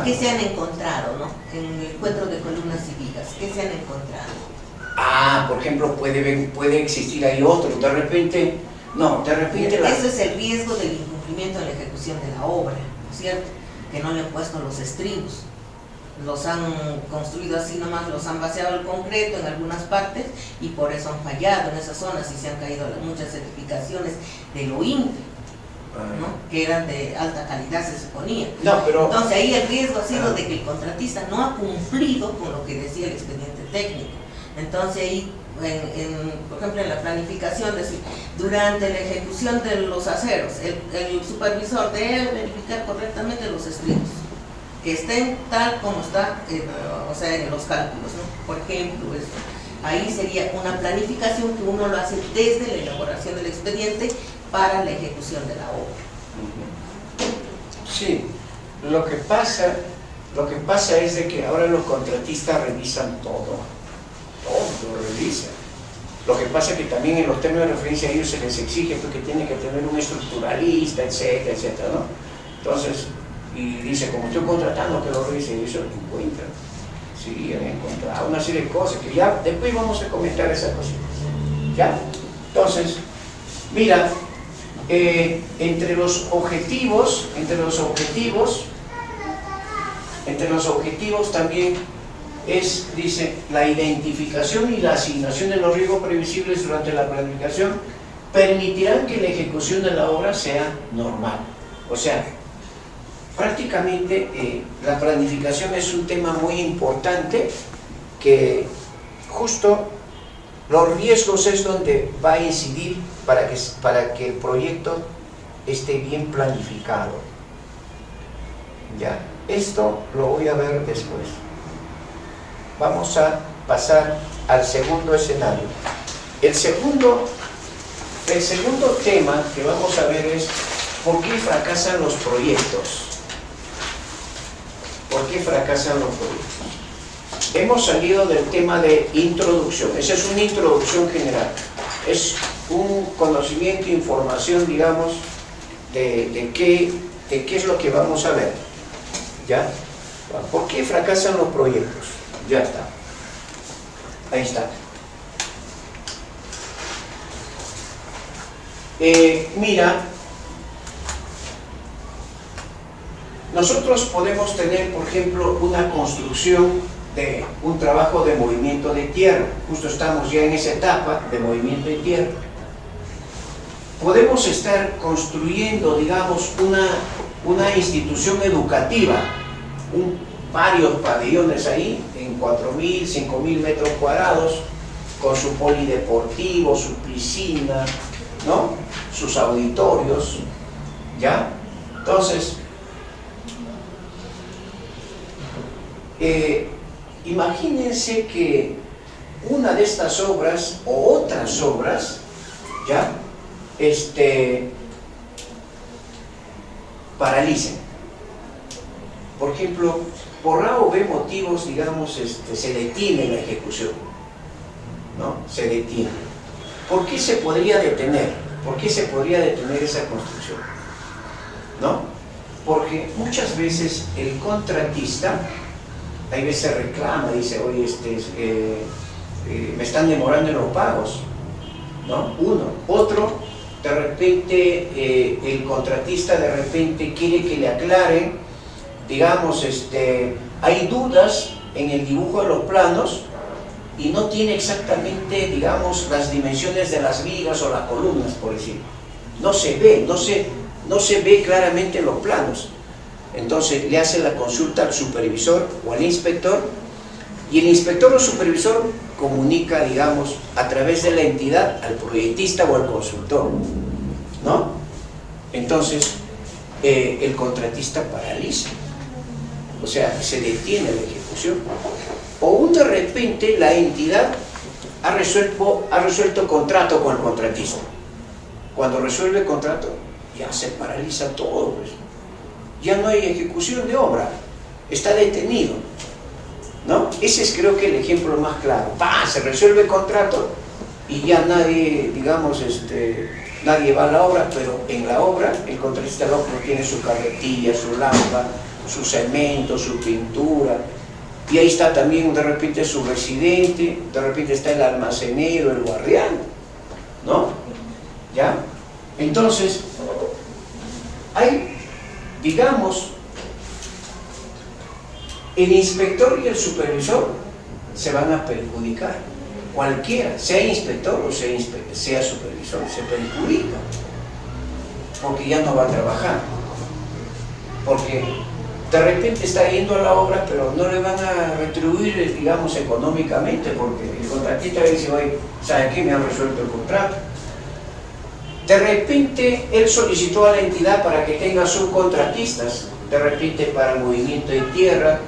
¿Qué se han encontrado, no? En el encuentro de columnas y vigas, ¿qué se han encontrado? Por ejemplo, puede existir ahí otro, de repente... No, de repente... Eso es el riesgo del incumplimiento en la ejecución de la obra, ¿no es cierto? Que no le han puesto los estribos. Los han construido así nomás, los han vaciado el concreto en algunas partes y por eso han fallado en esas zonas y se han caído muchas certificaciones de lo INPE, ¿no? Que eran de alta calidad, se suponía. No, pero... Entonces ahí el riesgo ha sido de que el contratista no ha cumplido con lo que decía el expediente técnico. Entonces ahí, por ejemplo, en la planificación, decir, durante la ejecución de los aceros, el supervisor debe verificar correctamente los estribos, que estén tal como está, o sea, en los cálculos, ¿no? Por ejemplo, ahí sería una planificación que uno lo hace desde la elaboración del expediente para la ejecución de la obra. Sí, lo que pasa es de que ahora los contratistas revisan todo lo revisan. Lo que pasa es que también en los términos de referencia a ellos se les exige porque tienen que tener un estructuralista, etcétera, etcétera, ¿no? Entonces, y dice, como estoy contratando que lo revise, y eso lo encuentran. Sí, han encontrado una serie de cosas que ya después vamos a comentar esas cositas. ¿Ya? Entonces, mira, entre los objetivos también es, dice, la identificación y la asignación de los riesgos previsibles durante la planificación permitirán que la ejecución de la obra sea normal. O sea, prácticamente la planificación es un tema muy importante que justo los riesgos es donde va a incidir para que el proyecto esté bien planificado. Ya, esto lo voy a ver después. Vamos a pasar al segundo escenario. El segundo tema que vamos a ver es ¿por qué fracasan los proyectos? ¿Por qué fracasan los proyectos? Hemos salido del tema de introducción. Esa es una introducción general. Es un conocimiento, información, digamos, de qué es lo que vamos a ver. ¿Ya? ¿Por qué fracasan los proyectos? Ya está. Ahí está. Mira, nosotros podemos tener, por ejemplo, una construcción de un trabajo de movimiento de tierra. Justo estamos ya en esa etapa de movimiento de tierra. Podemos estar construyendo, digamos, una institución educativa, varios pabellones ahí, en 4.000, 5.000 metros cuadrados, con su polideportivo, su piscina, ¿no? Sus auditorios, ¿ya? Entonces, imagínense que una de estas obras o otras obras, ¿ya? Paralicen. Por ejemplo, por A o B motivos, digamos, se detiene la ejecución, ¿no? Se detiene. ¿Por qué se podría detener? ¿Por qué se podría detener esa construcción? ¿No? Porque muchas veces el contratista, hay veces reclama, dice, oye, me están demorando en los pagos, ¿no? Uno. Otro, de repente, el contratista de repente quiere que le aclaren, digamos, hay dudas en el dibujo de los planos y no tiene exactamente, digamos, las dimensiones de las vigas o las columnas, por decirlo. No se ve claramente en los planos. Entonces le hace la consulta al supervisor o al inspector, y el inspector o supervisor comunica, digamos, a través de la entidad al proyectista o al consultor, ¿no? Entonces el contratista paraliza, o sea, se detiene la ejecución. O de repente la entidad ha resuelto contrato con el contratista. Cuando resuelve el contrato, ya se paraliza todo, pues. Ya no hay ejecución de obra, está detenido, ¿no? Ese es, creo que, el ejemplo más claro. Se resuelve el contrato y ya nadie, digamos, nadie va a la obra, pero en la obra el contratista no tiene su carretilla, su lámpara, su cemento, su pintura, y ahí está también de repente su residente, de repente está el almacenero, el guardián, ¿no? ¿Ya? Entonces, hay, digamos, el inspector y el supervisor se van a perjudicar. Cualquiera, sea inspector o sea supervisor, se perjudica. porque ya no va a trabajar. Porque de repente está yendo a la obra, pero no le van a retribuir, digamos, económicamente, porque el contratista le dice, oye, ¿sabe qué? Me han resuelto el contrato. De repente él solicitó a la entidad para que tenga subcontratistas, de repente para el movimiento de tierra,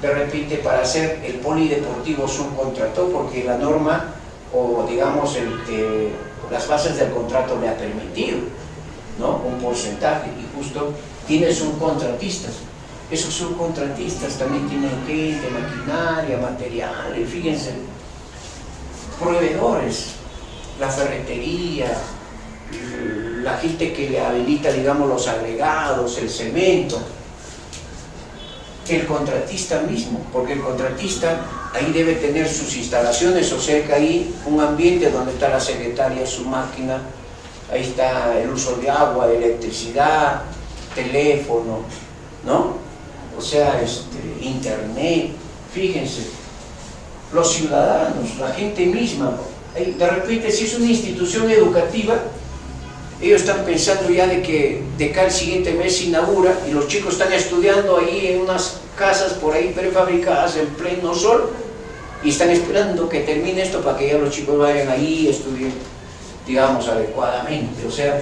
de repente para hacer el polideportivo subcontrató, porque la norma, o digamos, las bases del contrato le ha permitido, ¿no? Un porcentaje, y justo tiene subcontratistas. Esos subcontratistas también tienen gente, maquinaria, materiales, fíjense, proveedores, la ferretería, la gente que le habilita, digamos, los agregados, el cemento, el contratista mismo, porque el contratista ahí debe tener sus instalaciones, o sea que ahí un ambiente donde está la secretaria, su máquina, ahí está el uso de agua, de electricidad, teléfono, ¿no? O sea, internet, fíjense, los ciudadanos, la gente misma, de repente si es una institución educativa, ellos están pensando ya de que de acá el siguiente mes se inaugura y los chicos están estudiando ahí en unas casas por ahí prefabricadas en pleno sol y están esperando que termine esto para que ya los chicos vayan ahí y estudien, digamos, adecuadamente. O sea,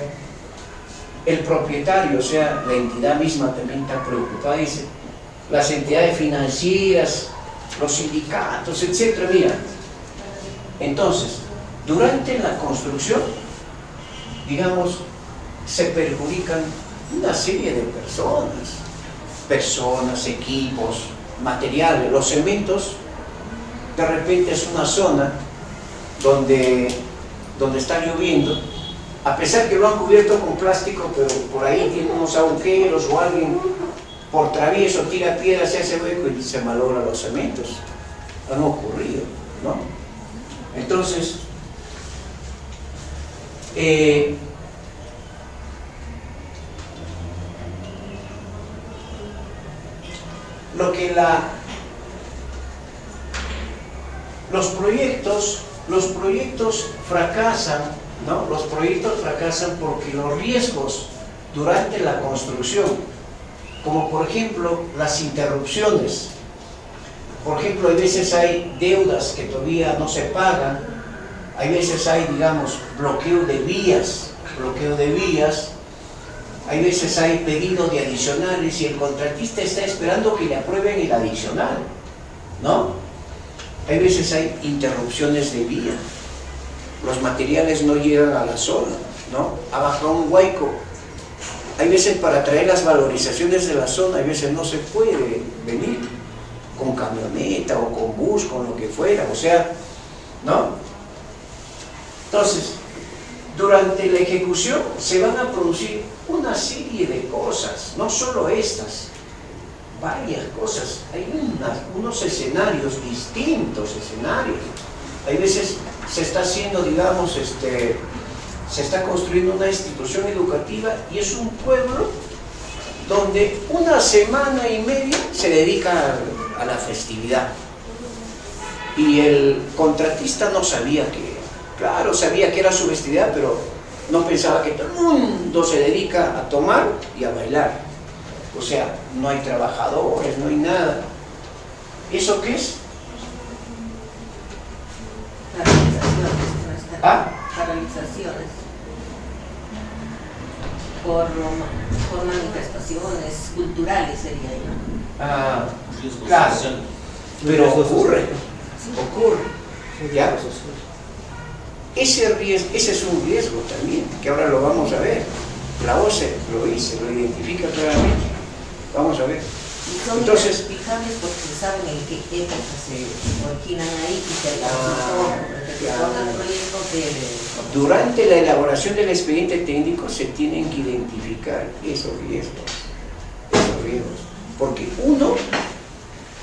el propietario, o sea, la entidad misma también está preocupada, dice, las entidades financieras, los sindicatos, etcétera. Mira, entonces, durante la construcción, digamos, se perjudican una serie de personas, equipos, materiales. Los cementos, de repente es una zona donde está lloviendo, a pesar que lo han cubierto con plástico, pero por ahí tiene unos agujeros o alguien por travieso tira piedras, se hace hueco y se malogra los cementos. Han ocurrido, ¿no? Entonces, los proyectos fracasan, ¿no? Los proyectos fracasan porque los riesgos durante la construcción, como por ejemplo las interrupciones, por ejemplo, hay veces hay deudas que todavía no se pagan, hay veces hay, digamos, bloqueo de vías, hay veces hay pedido de adicionales y el contratista está esperando que le aprueben el adicional, ¿no? Hay veces hay interrupciones de vía, los materiales no llegan a la zona, ¿no? Ha bajado un huaico, hay veces para traer las valorizaciones de la zona, hay veces no se puede venir con camioneta o con bus, con lo que fuera, o sea, ¿no? Entonces, durante la ejecución se van a producir una serie de cosas, no solo estas, varias cosas. Hay unos escenarios, distintos escenarios. Hay veces se está haciendo, digamos, se está construyendo una institución educativa y es un pueblo donde una semana y media se dedica a la festividad. Y el contratista no sabía que, claro, sabía que era su festividad, pero no pensaba que todo el mundo se dedica a tomar y a bailar. O sea, no hay trabajadores, no hay nada. ¿Eso qué es? Paralizaciones, ¿Ah? Paralizaciones. Por manifestaciones culturales sería, ¿no? Ah, claro, pero ocurre, ¿ya? Ese es un riesgo también, que ahora lo vamos a ver. La OCE lo identifica claramente. Vamos a ver. Y son Entonces, identificables porque saben en qué época se originan ahí y se claro. el proyecto de... Durante la elaboración del expediente técnico se tienen que identificar esos riesgos, porque uno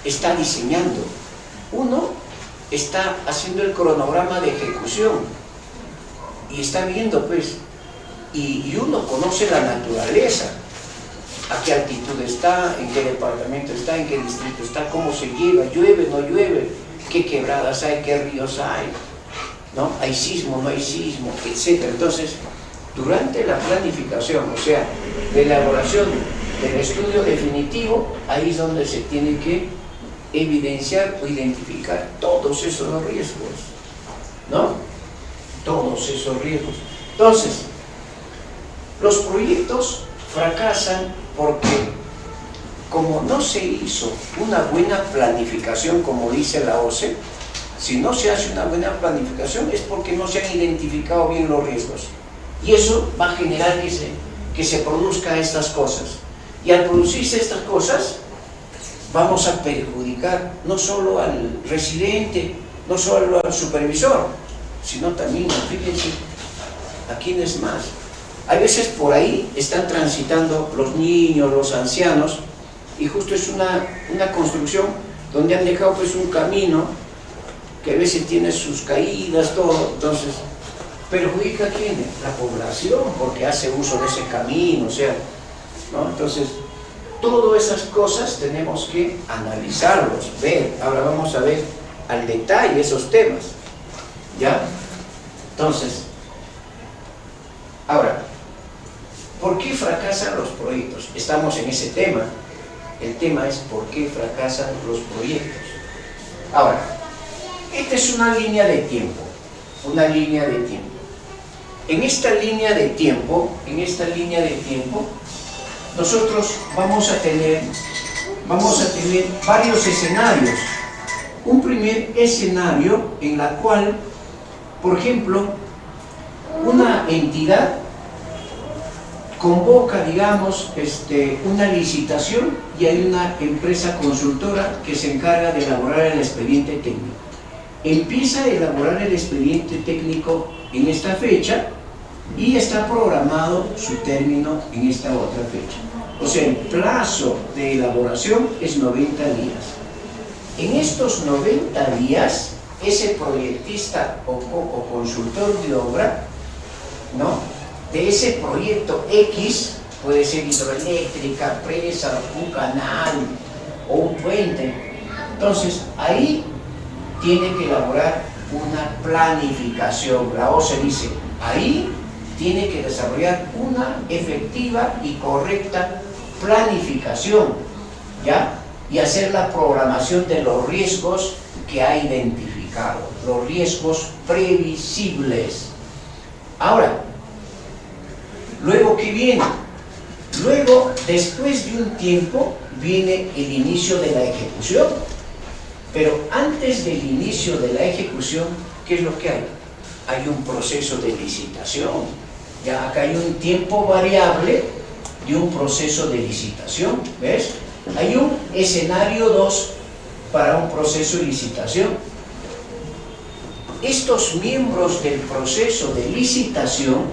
está diseñando, uno está haciendo el cronograma de ejecución y está viendo, pues, y uno conoce la naturaleza, a qué altitud está, en qué departamento está, en qué distrito está, cómo se lleva, llueve, no llueve, qué quebradas hay, qué ríos hay, ¿no? Hay sismo, no hay sismo, etc. Entonces, durante la planificación, o sea, de elaboración del estudio definitivo, ahí es donde se tiene que evidenciar o identificar todos esos riesgos, ¿no? Todos esos riesgos. Entonces, los proyectos fracasan porque, como no se hizo una buena planificación, como dice la OCE, si no se hace una buena planificación es porque no se han identificado bien los riesgos. Y eso va a generar que se produzcan estas cosas. Y al producirse estas cosas, vamos a perjudicar no solo al residente, no solo al supervisor, sino también, fíjense, a quienes más. Hay veces por ahí están transitando los niños, los ancianos, y justo es una construcción donde han dejado pues un camino que a veces tiene sus caídas, todo. Entonces, ¿perjudica a quién? La población, porque hace uso de ese camino, o sea, ¿no? Entonces, todas esas cosas tenemos que analizarlos, ver. Ahora vamos a ver al detalle esos temas, ¿ya? Entonces, ahora, ¿por qué fracasan los proyectos? Estamos en ese tema. El tema es ¿por qué fracasan los proyectos? Ahora, esta es una línea de tiempo, una línea de tiempo. En esta línea de tiempo, nosotros vamos a tener varios escenarios. Un primer escenario en la cual, por ejemplo, una entidad convoca, digamos, una licitación y hay una empresa consultora que se encarga de elaborar el expediente técnico. Empieza a elaborar el expediente técnico en esta fecha y está programado su término en esta otra fecha. O sea, el plazo de elaboración es 90 días. En estos 90 días, ese proyectista o consultor de obra, ¿no?, de ese proyecto X, puede ser hidroeléctrica, presa, un canal o un puente, entonces ahí tiene que elaborar una planificación. La OCE dice, ahí tiene que desarrollar una efectiva y correcta planificación, ¿ya? Y hacer la programación de los riesgos que ha identificado, los riesgos previsibles. Ahora, ¿luego qué viene? Luego, después de un tiempo, viene el inicio de la ejecución. Pero antes del inicio de la ejecución, ¿qué es lo que hay? Hay un proceso de licitación. Ya acá hay un tiempo variable de un proceso de licitación, ¿ves? Hay un escenario 2 para un proceso de licitación. Estos miembros del proceso de licitación,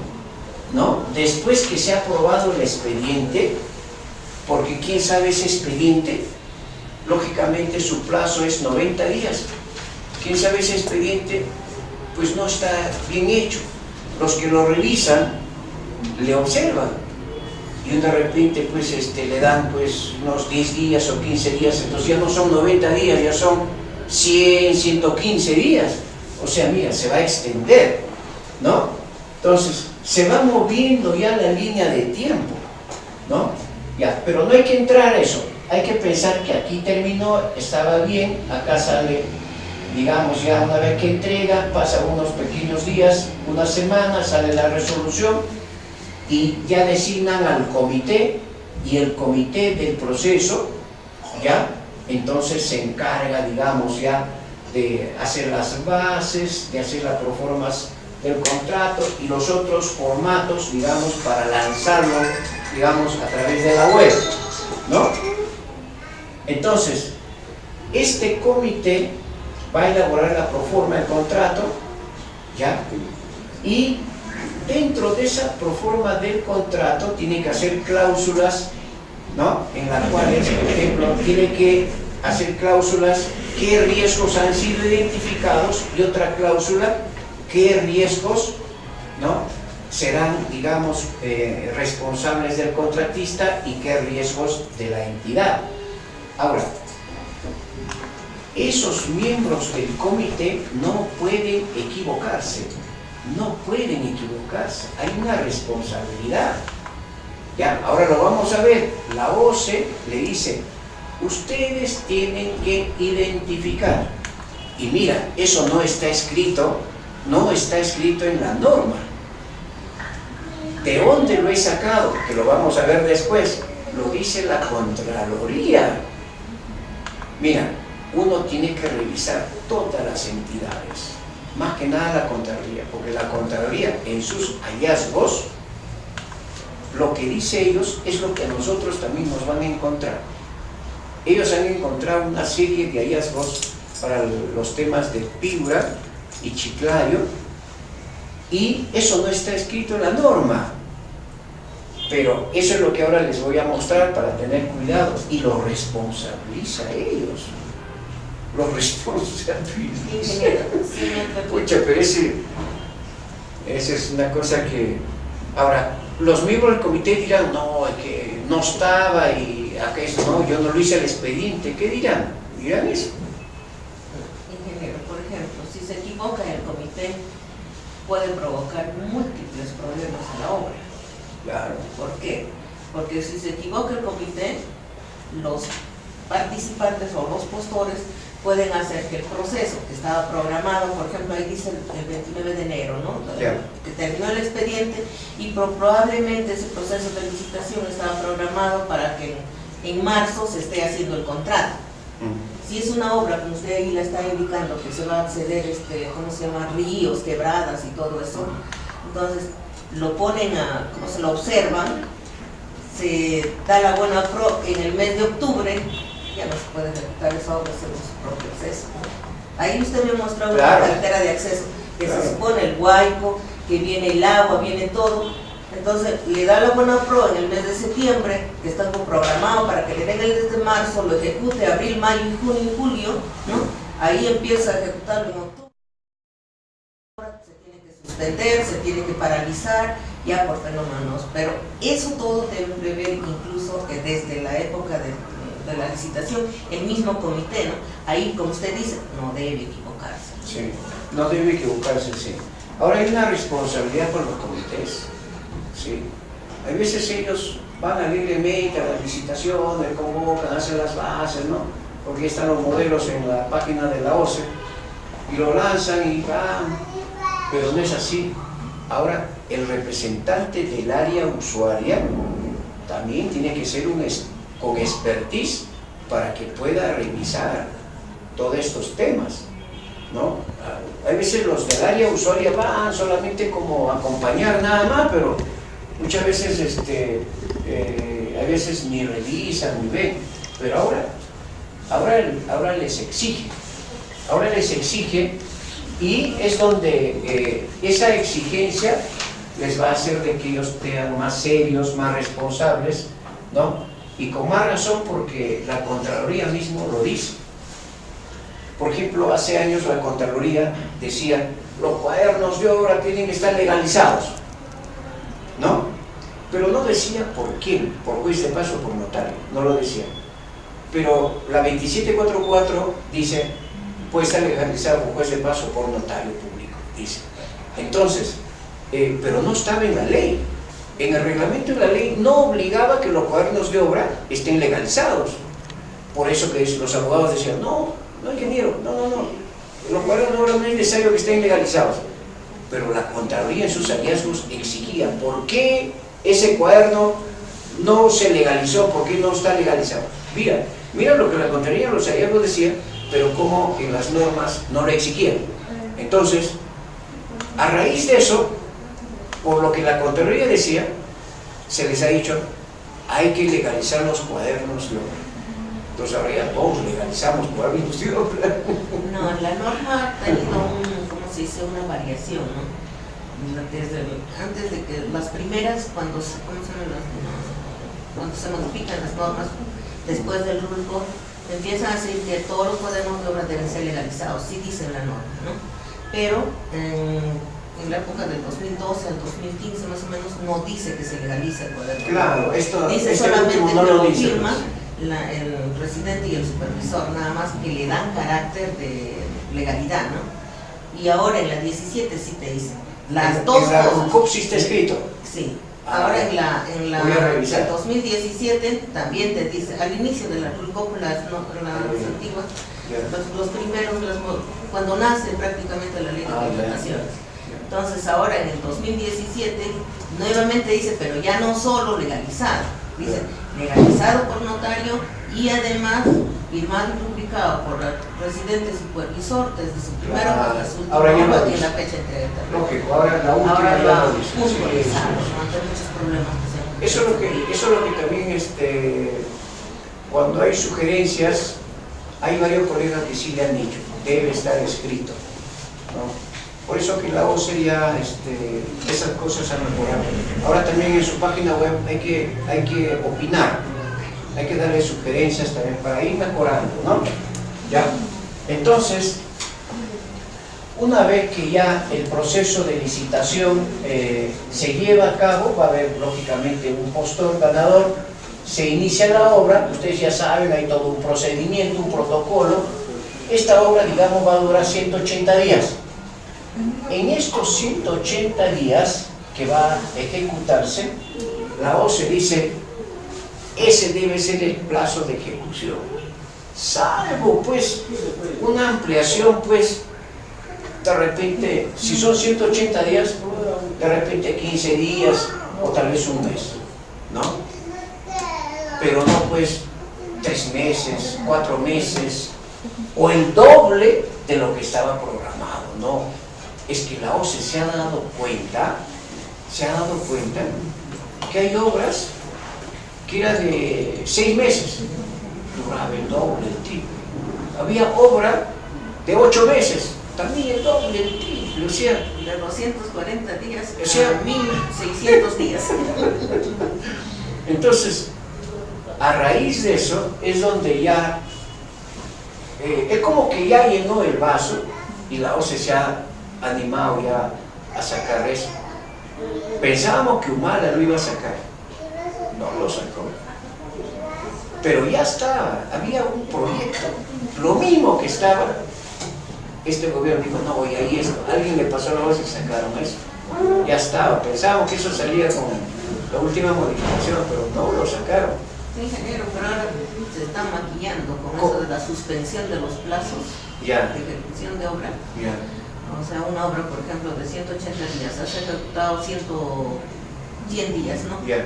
¿no?, después que se ha aprobado el expediente, porque quién sabe ese expediente, lógicamente su plazo es 90 días. Quién sabe ese expediente, pues no está bien hecho. Los que lo revisan le observan y de repente pues le dan pues unos 10 días o 15 días, entonces ya no son 90 días, ya son 100, 115 días. O sea, mira, se va a extender, ¿no? Entonces, se va moviendo ya la línea de tiempo, ¿no? Ya, pero no hay que entrar a eso. Hay que pensar que aquí terminó, estaba bien, acá sale, digamos, ya una vez que entrega, pasan unos pequeños días, una semana, sale la resolución y ya designan al comité, y el comité del proceso, ya, entonces se encarga, digamos, ya de hacer las bases, de hacer las proformas del contrato y los otros formatos, digamos, para lanzarlo, digamos, a través de la web, ¿no? Entonces, este comité va a elaborar la proforma del contrato, ¿ya? Y dentro de esa proforma del contrato tiene que hacer cláusulas, ¿no?, en las cuales, por ejemplo, tiene que hacer cláusulas qué riesgos han sido identificados y otra cláusula qué riesgos, ¿no?, serán, digamos, responsables del contratista y qué riesgos de la entidad. Ahora, esos miembros del comité no pueden equivocarse, no pueden equivocarse, hay una responsabilidad. Ya, ahora lo vamos a ver. La OCE le dice, ustedes tienen que identificar. Y mira, eso no está escrito en la norma. ¿De dónde lo he sacado? Que lo vamos a ver después. Lo dice la Contraloría. Mira, uno tiene que revisar todas las entidades, más que nada la Contraloría, porque la Contraloría en sus hallazgos, lo que dice ellos es lo que a nosotros también nos van a encontrar. Ellos han encontrado una serie de hallazgos para los temas de Piura y Chiclayo, y eso no está escrito en la norma. Pero eso es lo que ahora les voy a mostrar para tener cuidado, y lo responsabiliza a ellos. Los responsabiliza. Pucha, pero esa es una cosa que... Ahora, los miembros del comité dirán, no, es que no estaba y acá es, no, yo no lo hice al expediente. ¿Qué dirán? ¿Dirán eso? Ingeniero, por ejemplo, si se equivoca el comité, puede provocar múltiples problemas a la obra. Claro. ¿Por qué? Porque si se equivoca el comité, los participantes o los postores pueden hacer que el proceso que estaba programado, por ejemplo, ahí dice el 29 de enero, ¿no? Yeah. Que terminó el expediente, y probablemente ese proceso de licitación estaba programado para que en marzo se esté haciendo el contrato. Si es una obra, como usted ahí la está indicando, que se va a acceder, ¿cómo se llama? Ríos, quebradas y todo eso, entonces lo ponen a, como se lo observan, se da la buena pro en el mes de octubre, ya no se puede ejecutar esa obra según su propio acceso. Ahí usted me mostró Claro. una cartera de acceso, que Claro. se supone el huaico, que viene el agua, viene todo. Entonces le da la buena pro en el mes de septiembre, que está programado para que le den el desde marzo, lo ejecute abril, mayo, junio y julio, ¿no? Ahí empieza a ejecutarlo en octubre. Se tiene que suspender, se tiene que paralizar ya por fenómenos, pero eso todo debe prever incluso que desde la época de la licitación, el mismo comité, ¿no? Ahí, como usted dice, no debe equivocarse. Sí, no debe equivocarse, sí. Ahora hay una responsabilidad por los comités, sí. Hay veces ellos van alegremente a las licitaciones, convocan, hacen las bases, ¿no? Porque ahí están los modelos en la página de la OCE, y lo lanzan y van, pero no es así. Ahora, el representante del área usuaria también tiene que ser con expertise para que pueda revisar todos estos temas, ¿no? Hay veces los del área usuaria van solamente como a acompañar nada más, pero muchas veces hay veces ni revisan ni ven, pero ahora les exige, y es donde esa exigencia les va a hacer de que ellos sean más serios, más responsables, ¿no? Y con más razón, porque la Contraloría mismo lo dice. Por ejemplo, hace años la Contraloría decía, los cuadernos de obra tienen que estar legalizados, ¿no? Pero no decía por quién, por juez de paso o por notario, no lo decía. Pero la 2744 dice, puede estar legalizado por juez de paso o por notario público, dice. Entonces, pero no estaba en la ley. En el reglamento de la ley no obligaba que los cuadernos de obra estén legalizados. Por eso que los abogados decían, no, ingeniero, no. Los cuadernos de obra no es necesario que estén legalizados. Pero la Contraloría en sus hallazgos exigía, ¿por qué ese cuaderno no se legalizó? ¿Por qué no está legalizado? Mira lo que la Contraloría en los hallazgos decía, pero cómo en las normas no lo exigían. Entonces, a raíz de eso, por lo que la Contraloría decía, se les ha dicho, hay que legalizar los cuadernos de obra. Entonces ahora ya todos legalizamos cuadernos de obra. No, la norma ha tenido una variación, ¿no? Antes de que las primeras, cuando se modifican las normas, después del RULCO, empiezan a decir que todos los cuadernos de obra deben ser legalizados, sí dice la norma, ¿no? Pero en la época del 2012 al 2015 más o menos no dice que se legaliza el cuaderno. Claro, esto dice este solamente último no que lo lo dice, firma pues. el presidente y el supervisor, nada más, que le dan carácter de legalidad, ¿no? Y ahora en la 17 sí te dice, Las dos en la cosas. RUCOP sí está escrito. Sí. Ah, Ahora en la voy a revisar. del 2017 también te dice, al inicio de la RUCOP, las antiguas, Ya. los primeros, cuando nace prácticamente la ley de Ah, ya, contrataciones. ya. Entonces ahora en el 2017 nuevamente dice, pero ya no solo legalizado, dice legalizado por notario y además firmado y publicado por el presidente supervisor desde su primera Claro. hasta su última Ahora ya hoja lo y dice. la fecha de entrega. Lógico, ahora la última Ahora ya va lo dice. puntualizado, Sí, sí, sí. ante muchos problemas que se han Eso es lo que también, cuando hay sugerencias, hay varios colegas que sí le han dicho, debe estar escrito, ¿no? Por eso que la OCE ya, esas cosas han mejorado. Ahora también en su página web hay que opinar, hay que darle sugerencias también para ir mejorando, ¿no? Ya. Entonces, una vez que ya el proceso de licitación se lleva a cabo, va a haber lógicamente un postor ganador, se inicia la obra, ustedes ya saben, hay todo un procedimiento, un protocolo. Esta obra, digamos, va a durar 180 días. En estos 180 días que va a ejecutarse, la OCE dice, ese debe ser el plazo de ejecución. Salvo, pues, una ampliación, pues, de repente, si son 180 días, de repente 15 días o tal vez un mes, ¿no? Pero no, pues, 3 meses, 4 meses, o el doble de lo que estaba programado, ¿no? Es que la OCE se ha dado cuenta que hay obras que eran de 6 meses, duraba el doble, el triple. Había obra de 8 meses, también el doble, el triple, o sea, de 240 días O sea, a 1600 días. entonces, a raíz de eso es donde ya, es como que ya llenó el vaso y la OCE se ha animado ya a sacar eso. Pensábamos que Humala lo iba a sacar, no lo sacó, pero ya estaba, había un proyecto, lo mismo que estaba, este gobierno dijo, no, y ahí esto, alguien le pasó la voz y sacaron eso, ya estaba, pensábamos que eso salía con la última modificación, pero no lo sacaron. Ingeniero, pero ahora se está maquillando con ¿Cómo? eso de la suspensión de los plazos Ya, de ejecución de obra. ya, O sea, una obra, por ejemplo, de 180 días, has ejecutado 100 días, ¿no? ya,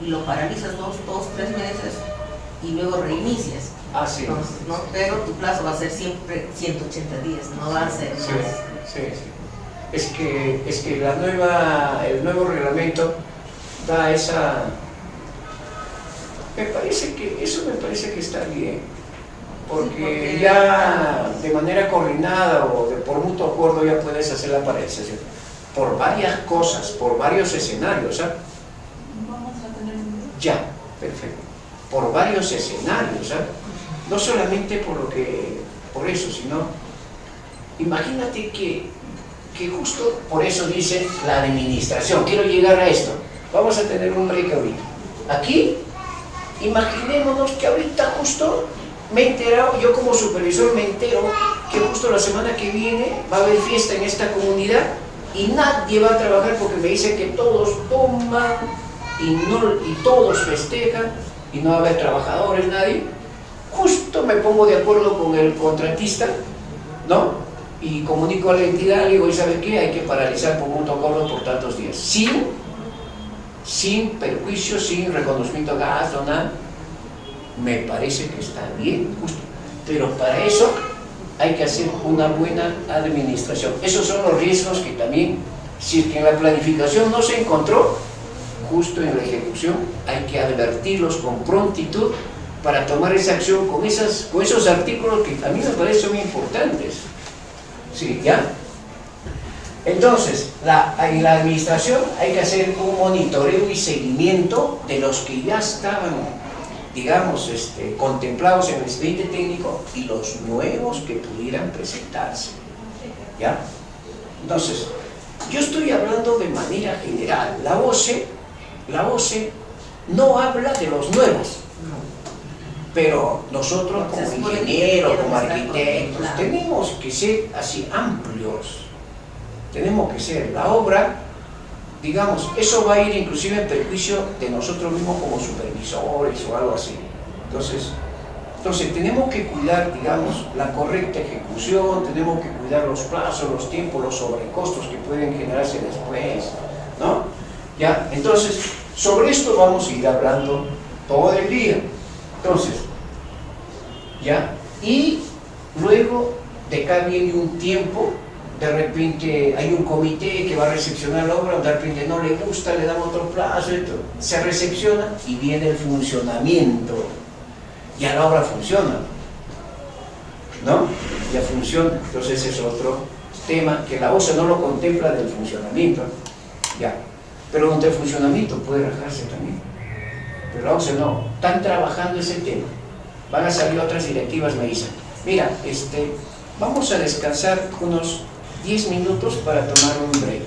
Y lo paralizas 2, 3 meses y luego reinicias. sí. Entonces, ¿no? Pero tu plazo va a ser siempre 180 días, no va a ser Sí, más. sí, sí. Es que el nuevo reglamento da esa... me parece que está bien, porque ya de manera coordinada o por mutuo acuerdo ya puedes hacer la paralización por varias cosas, por varios escenarios, ¿ah? Ya, perfecto. Por varios escenarios, ¿ah? No solamente por eso, sino imagínate que justo por eso dice la administración, quiero llegar a esto, vamos a tener un break ahorita. Aquí, imaginémonos que ahorita justo me he enterado, yo como supervisor me entero que justo la semana que viene va a haber fiesta en esta comunidad y nadie va a trabajar porque me dice que todos toman y todos festejan y no va a haber trabajadores, nadie. Justo me pongo de acuerdo con el contratista, ¿no? Y comunico a la entidad, le digo, ¿y sabe qué? Hay que paralizar por mutuo acuerdo por tantos días. Sin perjuicio, sin reconocimiento de gasto, nada. Me parece que está bien, justo. Pero para eso hay que hacer una buena administración. Esos son los riesgos que también, si es que en la planificación no se encontró, justo en la ejecución hay que advertirlos con prontitud para tomar esa acción con esos artículos que a mí me parecen muy importantes. ¿Sí? ¿Ya? Entonces, en la administración hay que hacer un monitoreo y seguimiento de los que ya estaban, digamos, contemplados en el expediente técnico y los nuevos que pudieran presentarse. ¿Ya? Entonces, yo estoy hablando de manera general. La OCE no habla de los nuevos, pero nosotros como ingenieros, como arquitectos, tenemos que ser así amplios tenemos que ser la obra, digamos, eso va a ir inclusive en perjuicio de nosotros mismos como supervisores o algo así. Entonces tenemos que cuidar, digamos, la correcta ejecución, tenemos que cuidar los plazos, los tiempos, los sobrecostos que pueden generarse después, ¿no? Ya, entonces, sobre esto vamos a ir hablando todo el día. Entonces, ya, y luego de acá viene un tiempo, de repente hay un comité que va a recepcionar la obra, de repente no le gusta, le dan otro plazo, se recepciona y viene el funcionamiento. Ya la obra funciona, ¿no? Ya funciona. Entonces es otro tema que la OCE no lo contempla del funcionamiento, ya. Pero durante el funcionamiento puede rajarse también. Pero la OCE no. Están trabajando ese tema. Van a salir otras directivas, me dicen. Mira, vamos a descansar unos 10 minutos para tomar un break.